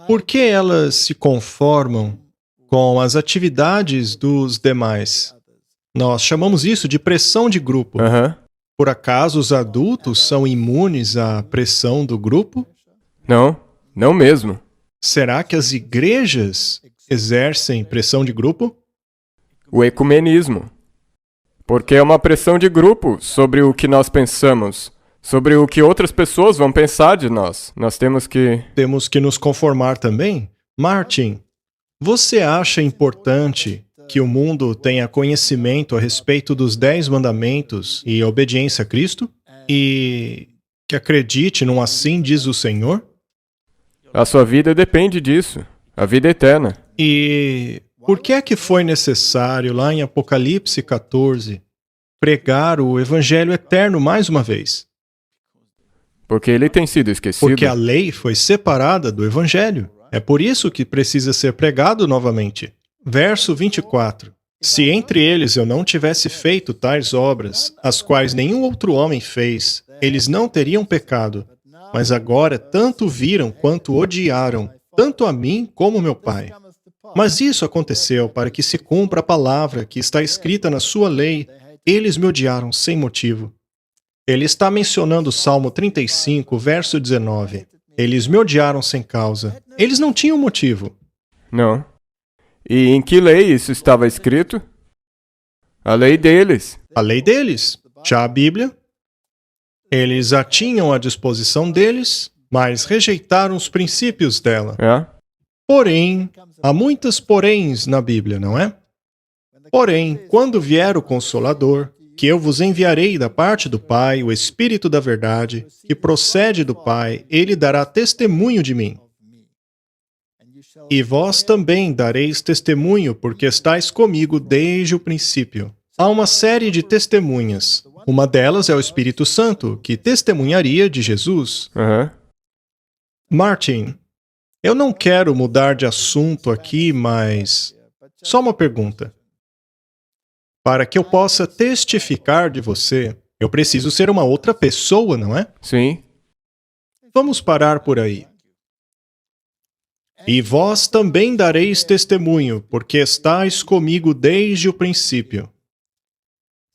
Por que elas se conformam com as atividades dos demais? Nós chamamos isso de pressão de grupo. Aham. Por acaso os adultos são imunes à pressão do grupo? Não, não mesmo. Será que as igrejas exercem pressão de grupo? O ecumenismo. Porque é uma pressão de grupo sobre o que nós pensamos, sobre o que outras pessoas vão pensar de nós. Nós temos que... Temos que nos conformar também? Martin, você acha importante que o mundo tenha conhecimento a respeito dos 10 mandamentos e obediência a Cristo? E que acredite num assim diz o Senhor? A sua vida depende disso. A vida eterna. E por que é que foi necessário, lá em Apocalipse 14, pregar o Evangelho eterno mais uma vez? Porque ele tem sido esquecido. Porque a lei foi separada do Evangelho. É por isso que precisa ser pregado novamente. Verso 24. Se entre eles eu não tivesse feito tais obras, as quais nenhum outro homem fez, eles não teriam pecado. Mas agora tanto viram quanto odiaram, tanto a mim como meu Pai. Mas isso aconteceu para que se cumpra a palavra que está escrita na sua lei. Eles me odiaram sem motivo. Ele está mencionando o Salmo 35, verso 19. Eles me odiaram sem causa. Eles não tinham motivo. Não. E em que lei isso estava escrito? A lei deles. A lei deles. Já a Bíblia? Eles a tinham à disposição deles, mas rejeitaram os princípios dela. É? Porém, há muitas poréns na Bíblia, não é? Porém, quando vier o Consolador, que eu vos enviarei da parte do Pai, o Espírito da Verdade, que procede do Pai, ele dará testemunho de mim. E vós também dareis testemunho, porque estáis comigo desde o princípio. Há uma série de testemunhas. Uma delas é o Espírito Santo, que testemunharia de Jesus. Aham. Martin, eu não quero mudar de assunto aqui, mas só uma pergunta. Para que eu possa testificar de você, eu preciso ser uma outra pessoa, não é? Sim. Vamos parar por aí. E vós também dareis testemunho, porque estáis comigo desde o princípio.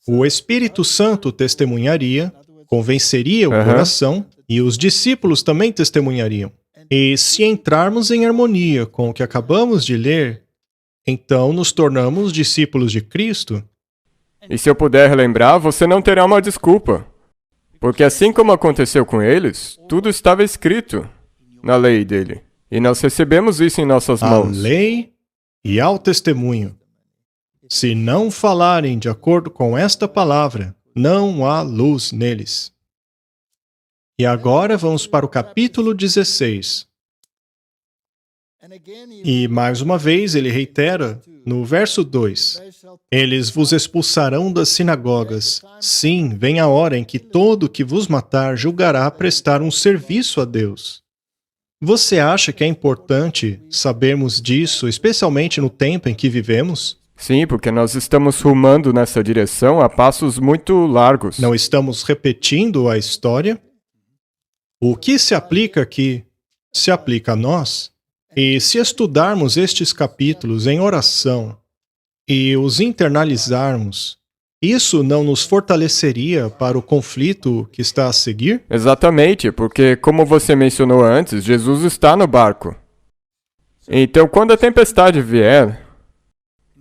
O Espírito Santo testemunharia, convenceria o coração, e os discípulos também testemunhariam. E se entrarmos em harmonia com o que acabamos de ler, então nos tornamos discípulos de Cristo. E se eu puder relembrar, você não terá uma desculpa. Porque assim como aconteceu com eles, tudo estava escrito na lei dele. E nós recebemos isso em nossas A mãos. lei e ao testemunho. Se não falarem de acordo com esta palavra, não há luz neles. E agora vamos para o capítulo 16. E mais uma vez ele reitera no verso 2: Eles vos expulsarão das sinagogas. Sim, vem a hora em que todo que vos matar julgará prestar um serviço a Deus. Você acha que é importante sabermos disso, especialmente no tempo em que vivemos? Sim, porque nós estamos rumando nessa direção a passos muito largos. Não estamos repetindo a história? O que se aplica aqui se aplica a nós. E se estudarmos estes capítulos em oração e os internalizarmos, isso não nos fortaleceria para o conflito que está a seguir? Exatamente, porque como você mencionou antes, Jesus está no barco. Então, quando a tempestade vier,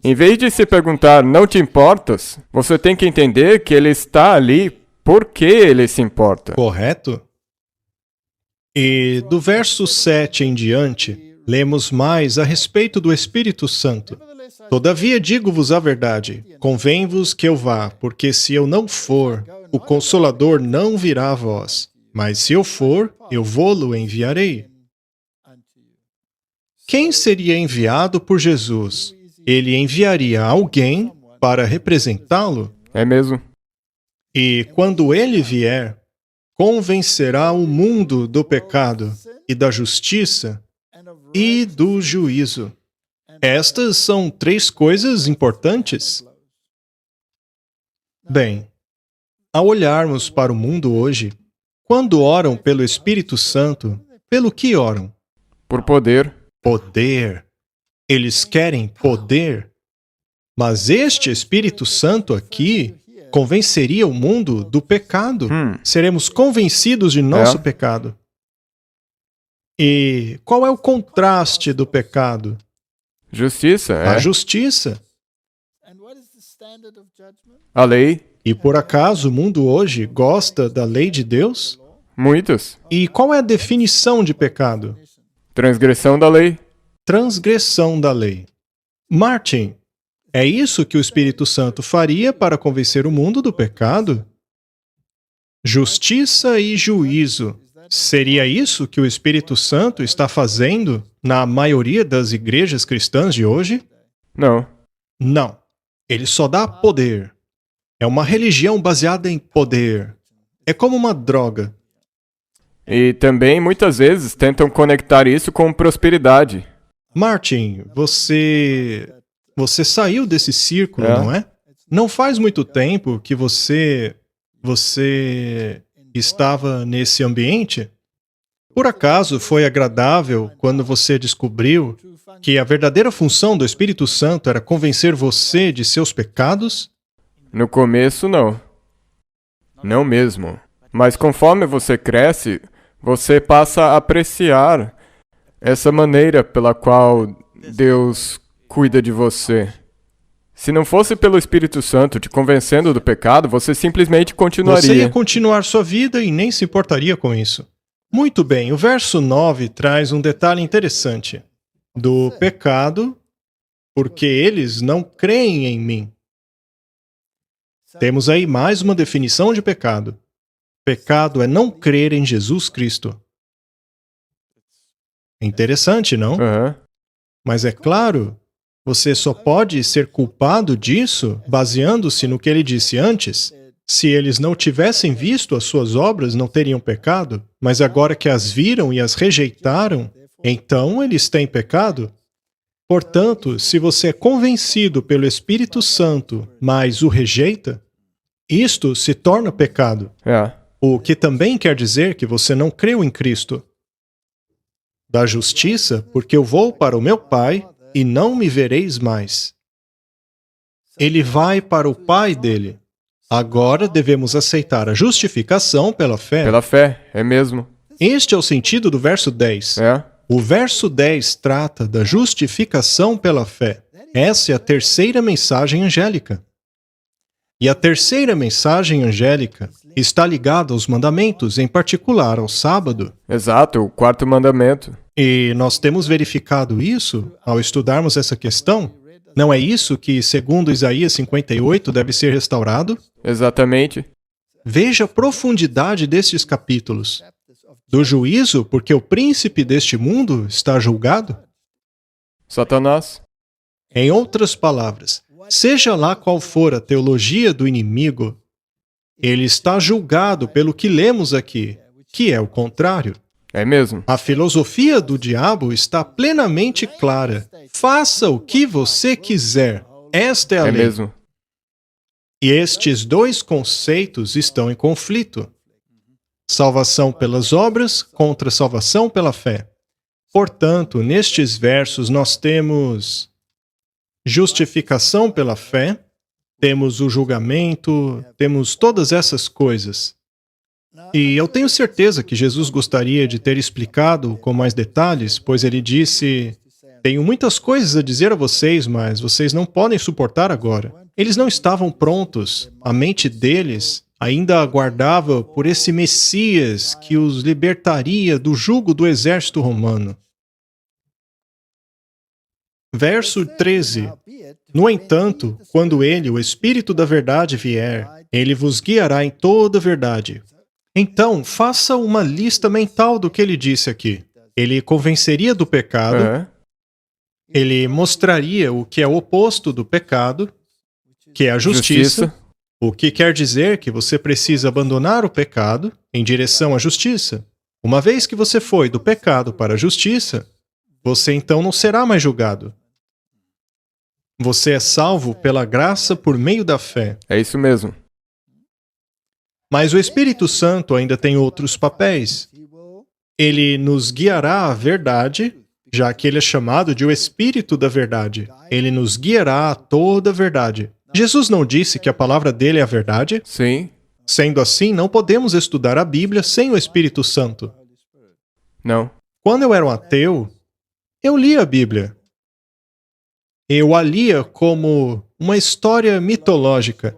em vez de se perguntar, não te importas, você tem que entender que ele está ali porque ele se importa. Correto? E do verso 7 em diante, lemos mais a respeito do Espírito Santo. Todavia digo-vos a verdade, convém-vos que eu vá, porque se eu não for, o Consolador não virá a vós. Mas se eu for, eu vou-lo enviarei. Quem seria enviado por Jesus? Ele enviaria alguém para representá-lo? É mesmo? E quando ele vier, convencerá o mundo do pecado e da justiça e do juízo. Estas são 3 coisas importantes? Bem, ao olharmos para o mundo hoje, quando oram pelo Espírito Santo, pelo que oram? Por poder. Poder. Eles querem poder. Mas este Espírito Santo aqui convenceria o mundo do pecado. Seremos convencidos de nosso pecado. E qual é o contraste do pecado? Justiça, A justiça. A lei. E por acaso o mundo hoje gosta da lei de Deus? Muitos. E qual é a definição de pecado? Transgressão da lei. Transgressão da lei. Martin, é isso que o Espírito Santo faria para convencer o mundo do pecado? Justiça e juízo. Seria isso que o Espírito Santo está fazendo na maioria das igrejas cristãs de hoje? Não. Não. Ele só dá poder. É uma religião baseada em poder. É como uma droga. E também, muitas vezes, tentam conectar isso com prosperidade. Martin, você saiu desse círculo, não é? Não faz muito tempo que você estava nesse ambiente? Por acaso foi agradável quando você descobriu que a verdadeira função do Espírito Santo era convencer você de seus pecados? No começo, não. Não mesmo. Mas conforme você cresce, você passa a apreciar essa maneira pela qual Deus cuida de você. Se não fosse pelo Espírito Santo te convencendo do pecado, você simplesmente continuaria. Você ia continuar sua vida e nem se importaria com isso. Muito bem, o verso 9 traz um detalhe interessante. Do pecado, porque eles não creem em mim. Temos aí mais uma definição de pecado. Pecado é não crer em Jesus Cristo. Interessante, não? Aham. Mas é claro, você só pode ser culpado disso baseando-se no que ele disse antes. Se eles não tivessem visto as suas obras, não teriam pecado, mas agora que as viram e as rejeitaram, então eles têm pecado. Portanto, se você é convencido pelo Espírito Santo, mas o rejeita, isto se torna pecado. É. O que também quer dizer que você não creu em Cristo. Da justiça, porque eu vou para o meu Pai e não me vereis mais. Ele vai para o Pai dele. Agora devemos aceitar a justificação pela fé. Pela fé, é mesmo. Este é o sentido do verso 10. É. O verso 10 trata da justificação pela fé. Essa é a terceira mensagem angélica. E a terceira mensagem angélica está ligada aos mandamentos, em particular ao sábado. Exato, o quarto mandamento. E nós temos verificado isso ao estudarmos essa questão. Não é isso que, segundo Isaías 58, deve ser restaurado? Exatamente. Veja a profundidade destes capítulos. Do juízo, porque o príncipe deste mundo está julgado? Satanás. Em outras palavras, seja lá qual for a teologia do inimigo, ele está julgado pelo que lemos aqui, que é o contrário. É mesmo. A filosofia do diabo está plenamente clara. Faça o que você quiser. Esta é a É lei. mesmo. E estes dois conceitos estão em conflito. Salvação pelas obras contra salvação pela fé. Portanto, nestes versos nós temos justificação pela fé, temos o julgamento, temos todas essas coisas. E eu tenho certeza que Jesus gostaria de ter explicado com mais detalhes, pois ele disse: tenho muitas coisas a dizer a vocês, mas vocês não podem suportar agora. Eles não estavam prontos. A mente deles ainda aguardava por esse Messias que os libertaria do jugo do exército romano. Verso 13. No entanto, quando ele, o Espírito da Verdade, vier, ele vos guiará em toda a verdade. Então, faça uma lista mental do que ele disse aqui. Ele convenceria do pecado, Aham. ele mostraria o que é o oposto do pecado, que é a justiça, o que quer dizer que você precisa abandonar o pecado em direção à justiça. Uma vez que você foi do pecado para a justiça, você então não será mais julgado. Você é salvo pela graça por meio da fé. É isso mesmo. Mas o Espírito Santo ainda tem outros papéis. Ele nos guiará à verdade, já que ele é chamado de o Espírito da Verdade. Ele nos guiará a toda a verdade. Jesus não disse que a palavra dele é a verdade? Sim. Sendo assim, não podemos estudar a Bíblia sem o Espírito Santo. Não. Quando eu era um ateu, eu lia a Bíblia. Eu a lia como uma história mitológica.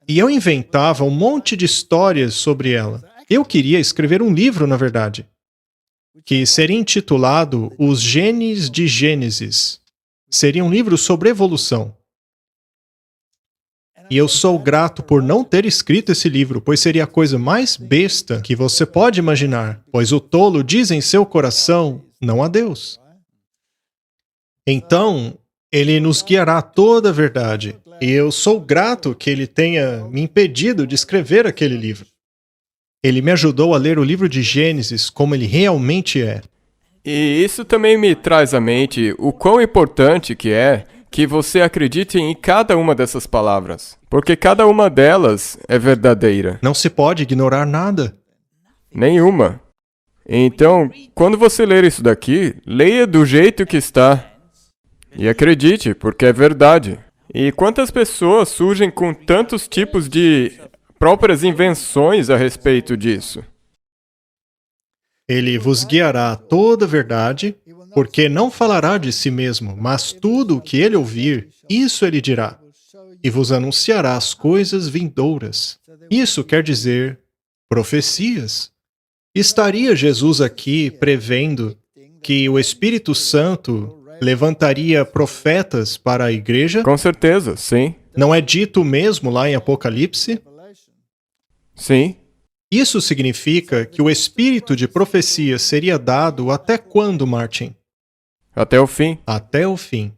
E eu inventava um monte de histórias sobre ela. Eu queria escrever um livro, na verdade, que seria intitulado Os Genes de Gênesis. Seria um livro sobre evolução. E eu sou grato por não ter escrito esse livro, pois seria a coisa mais besta que você pode imaginar, pois o tolo diz em seu coração, não a Deus. Então, ele nos guiará a toda a verdade. E eu sou grato que ele tenha me impedido de escrever aquele livro. Ele me ajudou a ler o livro de Gênesis como ele realmente é. E isso também me traz à mente o quão importante que é que você acredite em cada uma dessas palavras. Porque cada uma delas é verdadeira. Não se pode ignorar nada. Nenhuma. Então, quando você ler isso daqui, leia do jeito que está. E acredite, porque é verdade. E quantas pessoas surgem com tantos tipos de próprias invenções a respeito disso? Ele vos guiará a toda a verdade, Porque não falará de si mesmo, mas tudo o que ele ouvir, isso ele dirá, e vos anunciará as coisas vindouras. Isso quer dizer profecias. Estaria Jesus aqui prevendo que o Espírito Santo levantaria profetas para a igreja? Com certeza, sim. Não é dito mesmo lá em Apocalipse? Sim. Isso significa que o espírito de profecia seria dado até quando, Martin? Até o fim. Até o fim.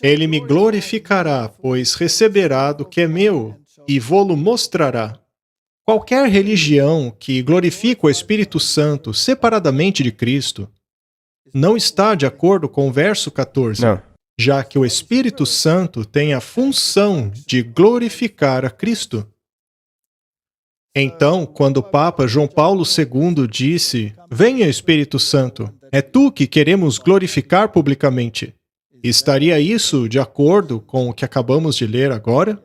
Ele me glorificará, pois receberá do que é meu, e vô-lo mostrará. Qualquer religião que glorifica o Espírito Santo separadamente de Cristo não está de acordo com o verso 14, Não. já que o Espírito Santo tem a função de glorificar a Cristo. Então, quando o Papa João Paulo II disse: "Venha, Espírito Santo, é tu que queremos glorificar publicamente", estaria isso de acordo com o que acabamos de ler agora?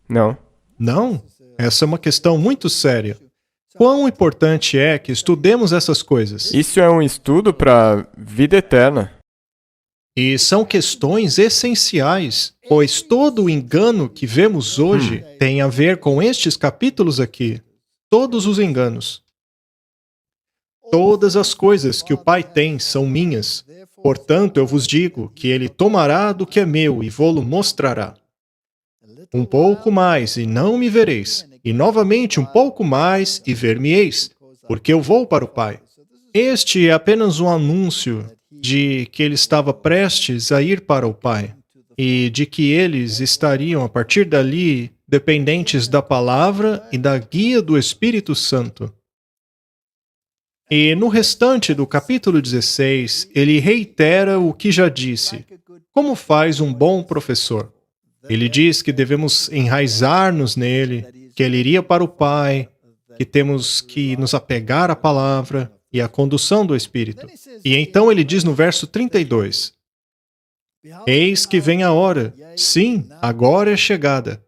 Não. Não. Essa é uma questão muito séria. Quão importante é que estudemos essas coisas? Isso é um estudo para vida eterna. E são questões essenciais, pois todo o engano que vemos hoje tem a ver com estes capítulos aqui. Todos os enganos. Todas as coisas que o Pai tem são minhas. Portanto, eu vos digo que ele tomará do que é meu e vô-lo mostrará. Um pouco mais e não me vereis, e novamente um pouco mais e ver-me-eis, porque eu vou para o Pai. Este é apenas um anúncio de que ele estava prestes a ir para o Pai, e de que eles estariam, a partir dali, dependentes da palavra e da guia do Espírito Santo. E no restante do capítulo 16, ele reitera o que já disse, como faz um bom professor. Ele diz que devemos enraizar-nos nele, que ele iria para o Pai, que temos que nos apegar à palavra e à condução do Espírito. E então ele diz no verso 32, Eis que vem a hora, sim, agora é chegada,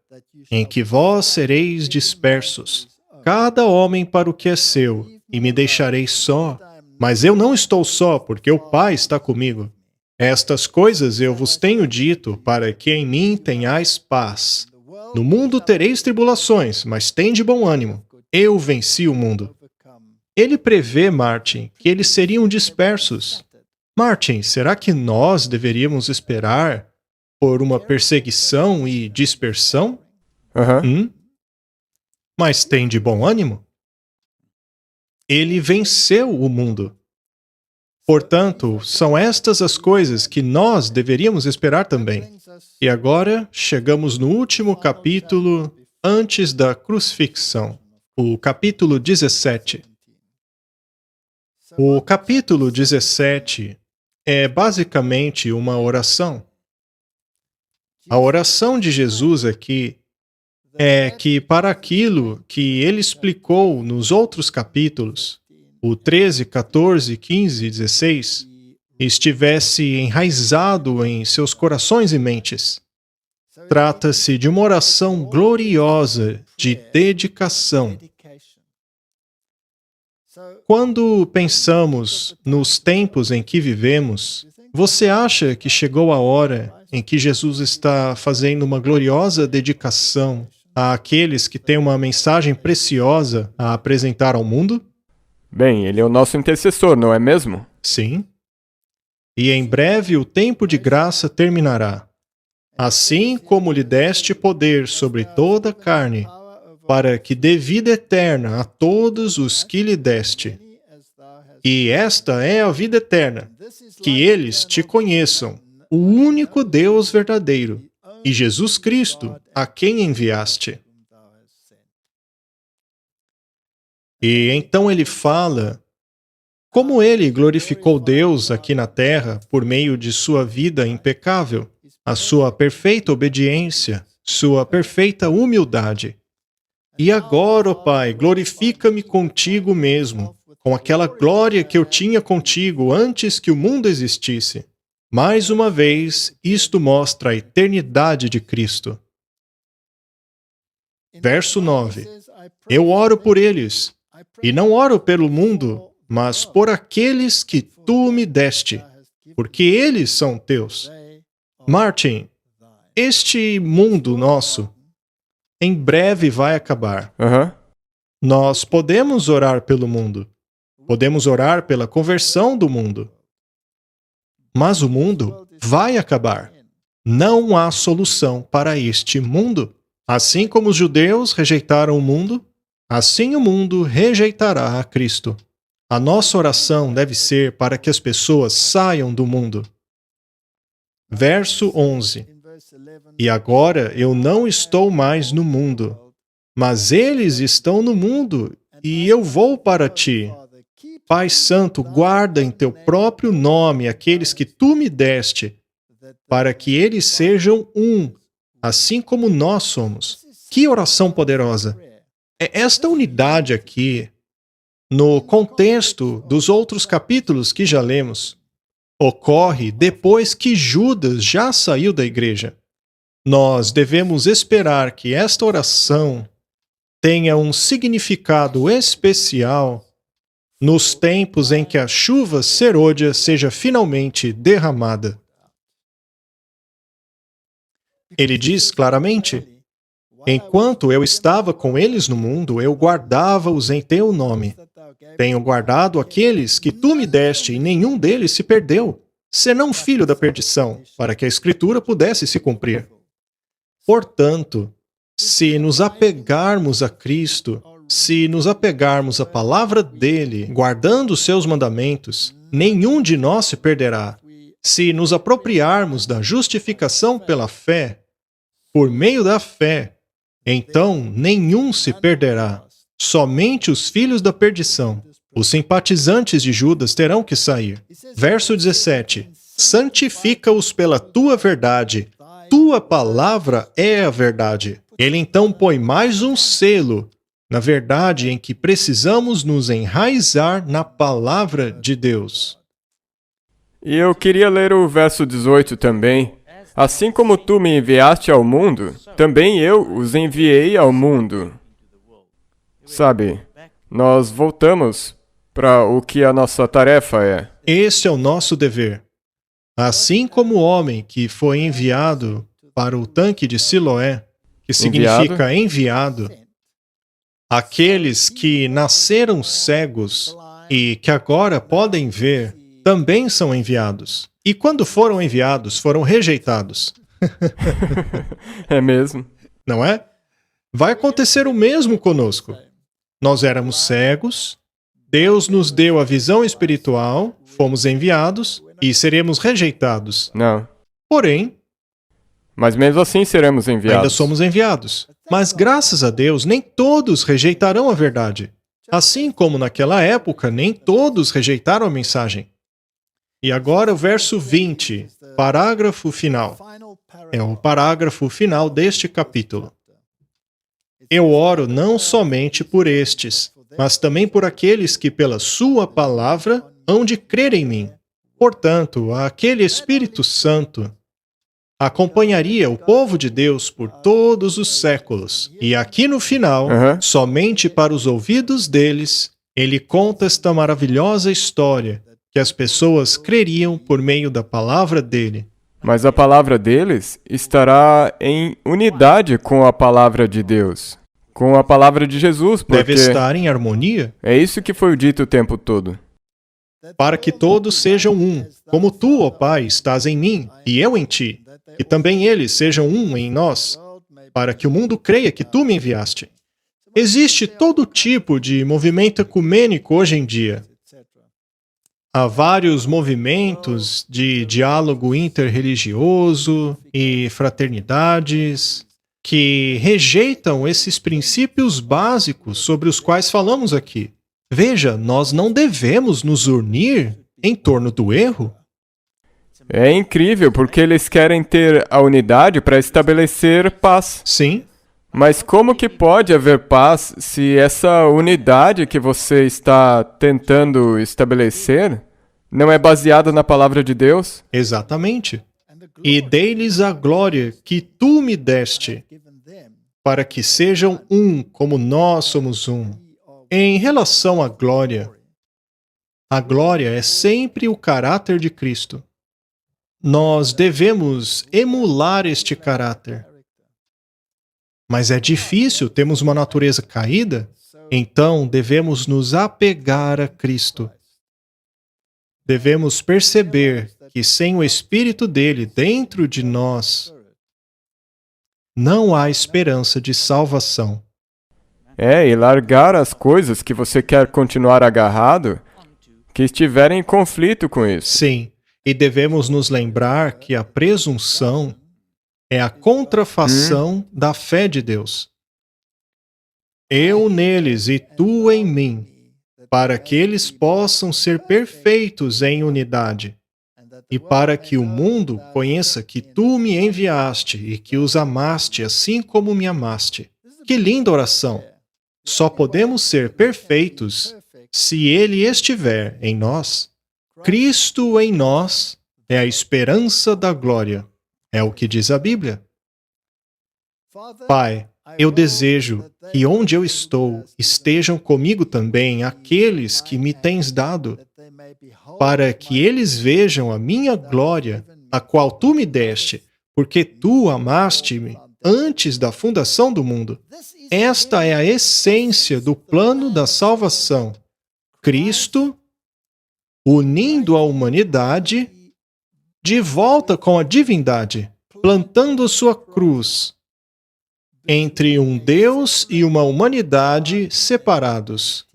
em que vós sereis dispersos, cada homem para o que é seu, e me deixareis só. Mas eu não estou só, porque o Pai está comigo. Estas coisas eu vos tenho dito, para que em mim tenhais paz. No mundo tereis tribulações, mas tende bom ânimo. Eu venci o mundo. Ele prevê, Martin, que eles seriam dispersos. Martin, será que nós deveríamos esperar por uma perseguição e dispersão? Mas tem de bom ânimo? Ele venceu o mundo. Portanto, são estas as coisas que nós deveríamos esperar também. E agora chegamos no último capítulo antes da crucifixão, o capítulo 17. O capítulo 17 é basicamente uma oração. A oração de Jesus aqui é que para aquilo que ele explicou nos outros capítulos, o 13, 14, 15 e 16, estivesse enraizado em seus corações e mentes. Trata-se de uma oração gloriosa de dedicação. Quando pensamos nos tempos em que vivemos, você acha que chegou a hora em que Jesus está fazendo uma gloriosa dedicação àqueles que têm uma mensagem preciosa a apresentar ao mundo? Bem, ele é o nosso intercessor, não é mesmo? Sim. E em breve o tempo de graça terminará. Assim como lhe deste poder sobre toda a carne, para que dê vida eterna a todos os que lhe deste. E esta é a vida eterna, que eles te conheçam, o único Deus verdadeiro, e Jesus Cristo, a quem enviaste. E então ele fala como ele glorificou Deus aqui na terra por meio de sua vida impecável, a sua perfeita obediência, sua perfeita humildade. E agora, ó Pai, glorifica-me contigo mesmo, com aquela glória que eu tinha contigo antes que o mundo existisse. Mais uma vez, isto mostra a eternidade de Cristo. Verso 9. Eu oro por eles, e não oro pelo mundo, mas por aqueles que tu me deste, porque eles são teus. Martin, este mundo nosso, em breve vai acabar. Aham. Nós podemos orar pelo mundo. Podemos orar pela conversão do mundo. Mas o mundo vai acabar. Não há solução para este mundo. Assim como os judeus rejeitaram o mundo, assim o mundo rejeitará a Cristo. A nossa oração deve ser para que as pessoas saiam do mundo. Verso 11. E agora eu não estou mais no mundo, mas eles estão no mundo, e eu vou para ti. Pai Santo, guarda em teu próprio nome aqueles que tu me deste, para que eles sejam um, assim como nós somos. Que oração poderosa! É esta unidade aqui, no contexto dos outros capítulos que já lemos, ocorre depois que Judas já saiu da igreja. Nós devemos esperar que esta oração tenha um significado especial nos tempos em que a chuva serôdia seja finalmente derramada. Ele diz claramente: enquanto eu estava com eles no mundo, eu guardava-os em teu nome. Tenho guardado aqueles que tu me deste, e nenhum deles se perdeu, senão filho da perdição, para que a Escritura pudesse se cumprir. Portanto, se nos apegarmos a Cristo, se nos apegarmos à palavra dele, guardando os seus mandamentos, nenhum de nós se perderá. Se nos apropriarmos da justificação pela fé, por meio da fé, então nenhum se perderá. Somente os filhos da perdição. Os simpatizantes de Judas terão que sair. Verso 17. Santifica-os pela tua verdade. Tua palavra é a verdade. Ele então põe mais um selo na verdade em que precisamos nos enraizar na palavra de Deus. E eu queria ler o verso 18 também. Assim como tu me enviaste ao mundo, também eu os enviei ao mundo. Sabe, nós voltamos para o que a nossa tarefa é. Esse é o nosso dever. Assim como o homem que foi enviado para o tanque de Siloé, que significa enviado, aqueles que nasceram cegos e que agora podem ver, também são enviados. E quando foram enviados, foram rejeitados. É mesmo? Não é? Vai acontecer o mesmo conosco. Nós éramos cegos, Deus nos deu a visão espiritual, fomos enviados e seremos rejeitados. Não. Porém, Mas mesmo assim seremos enviados. ainda somos enviados. Mas graças a Deus, nem todos rejeitarão a verdade. Assim como naquela época, nem todos rejeitaram a mensagem. E agora o verso 20, parágrafo final. É o parágrafo final deste capítulo. Eu oro não somente por estes, mas também por aqueles que pela sua palavra hão de crer em mim. Portanto, aquele Espírito Santo acompanharia o povo de Deus por todos os séculos. E aqui no final, somente para os ouvidos deles, ele conta esta maravilhosa história que as pessoas creriam por meio da palavra dele. Mas a palavra deles estará em unidade com a palavra de Deus, com a palavra de Jesus, porque Deve estar em harmonia, é isso que foi dito o tempo todo. para que todos sejam um, como tu, ó Pai, estás em mim e eu em ti, e também eles sejam um em nós, para que o mundo creia que tu me enviaste. Existe todo tipo de movimento ecumênico hoje em dia. Há vários movimentos de diálogo interreligioso e fraternidades que rejeitam esses princípios básicos sobre os quais falamos aqui. Veja, nós não devemos nos unir em torno do erro. É incrível, porque eles querem ter a unidade para estabelecer paz. Sim, Mas como que pode haver paz se essa unidade que você está tentando estabelecer não é baseada na palavra de Deus? exatamente. E dei-lhes a glória que tu me deste, para que sejam um como nós somos um. Em relação à glória, a glória é sempre o caráter de Cristo. Nós devemos emular este caráter. Mas é difícil, temos uma natureza caída, então devemos nos apegar a Cristo. Devemos perceber que sem o Espírito dele dentro de nós, não há esperança de salvação. E largar as coisas que você quer continuar agarrado, que estiverem em conflito com isso. Sim, e devemos nos lembrar que a presunção é a contrafação da fé de Deus. Eu neles e tu em mim, para que eles possam ser perfeitos em unidade, e para que o mundo conheça que tu me enviaste e que os amaste assim como me amaste. Que linda oração! Só podemos ser perfeitos se Ele estiver em nós. Cristo em nós é a esperança da glória. É o que diz a Bíblia. Pai, eu desejo que onde eu estou estejam comigo também aqueles que me tens dado, para que eles vejam a minha glória, a qual tu me deste, porque tu amaste-me antes da fundação do mundo. Esta é a essência do plano da salvação. Cristo unindo a humanidade de volta com a divindade, plantando sua cruz entre um Deus e uma humanidade separados.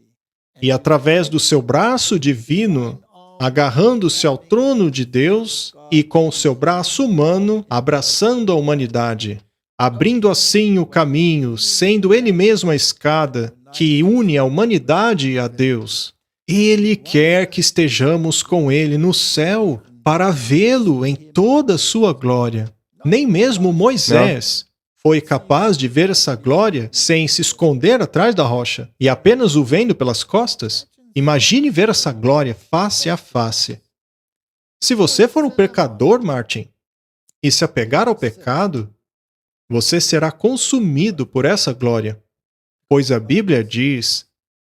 E através do seu braço divino, agarrando-se ao trono de Deus e com o seu braço humano, abraçando a humanidade, abrindo assim o caminho, sendo ele mesmo a escada que une a humanidade a Deus. Ele quer que estejamos com ele no céu para vê-lo em toda a sua glória. Nem mesmo Moisés foi capaz de ver essa glória sem se esconder atrás da rocha e apenas o vendo pelas costas. Imagine ver essa glória face a face. Se você for um pecador, Martin, e se apegar ao pecado, você será consumido por essa glória, pois a Bíblia diz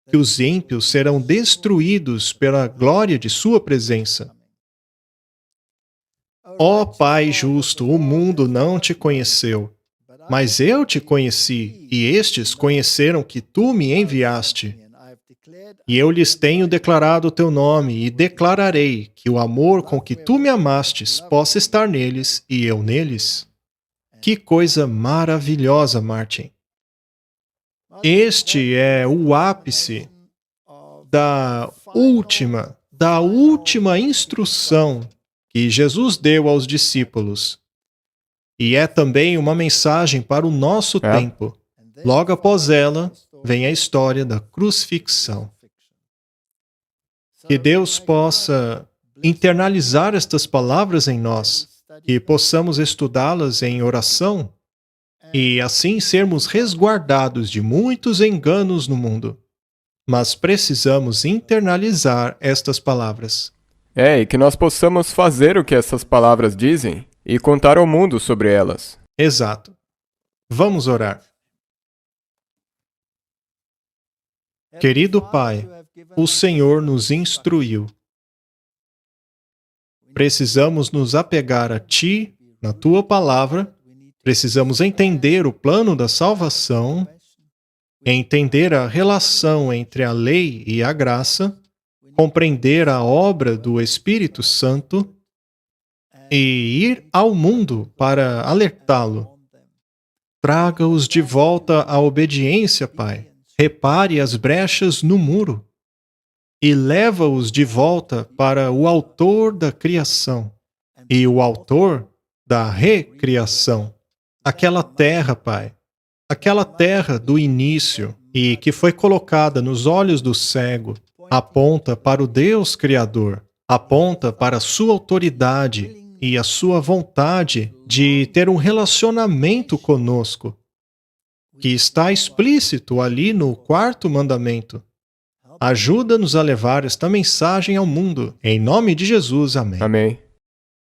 que os ímpios serão destruídos pela glória de sua presença. Ó Pai justo, o mundo não te conheceu, mas eu te conheci, e estes conheceram que tu me enviaste. E eu lhes tenho declarado o teu nome, e declararei que o amor com que tu me amastes possa estar neles e eu neles. Que coisa maravilhosa, Martin! Este é o ápice da última instrução que Jesus deu aos discípulos. E é também uma mensagem para o nosso tempo. Logo após ela, vem a história da crucifixão. Que Deus possa internalizar estas palavras em nós, que possamos estudá-las em oração e assim sermos resguardados de muitos enganos no mundo. Mas precisamos internalizar estas palavras. E que nós possamos fazer o que essas palavras dizem e contar ao mundo sobre elas. Exato. Vamos orar. Querido Pai, o Senhor nos instruiu. Precisamos nos apegar a Ti, na Tua palavra. Precisamos entender o plano da salvação, entender a relação entre a lei e a graça, compreender a obra do Espírito Santo e ir ao mundo para alertá-lo. Traga-os de volta à obediência, Pai. Repare as brechas no muro e leva-os de volta para o autor da criação e o autor da recriação. Aquela terra, Pai, aquela terra do início e que foi colocada nos olhos do cego, aponta para o Deus Criador, aponta para a sua autoridade e a sua vontade de ter um relacionamento conosco, que está explícito ali no 4º mandamento. Ajuda-nos a levar esta mensagem ao mundo. Em nome de Jesus, amém. Amém.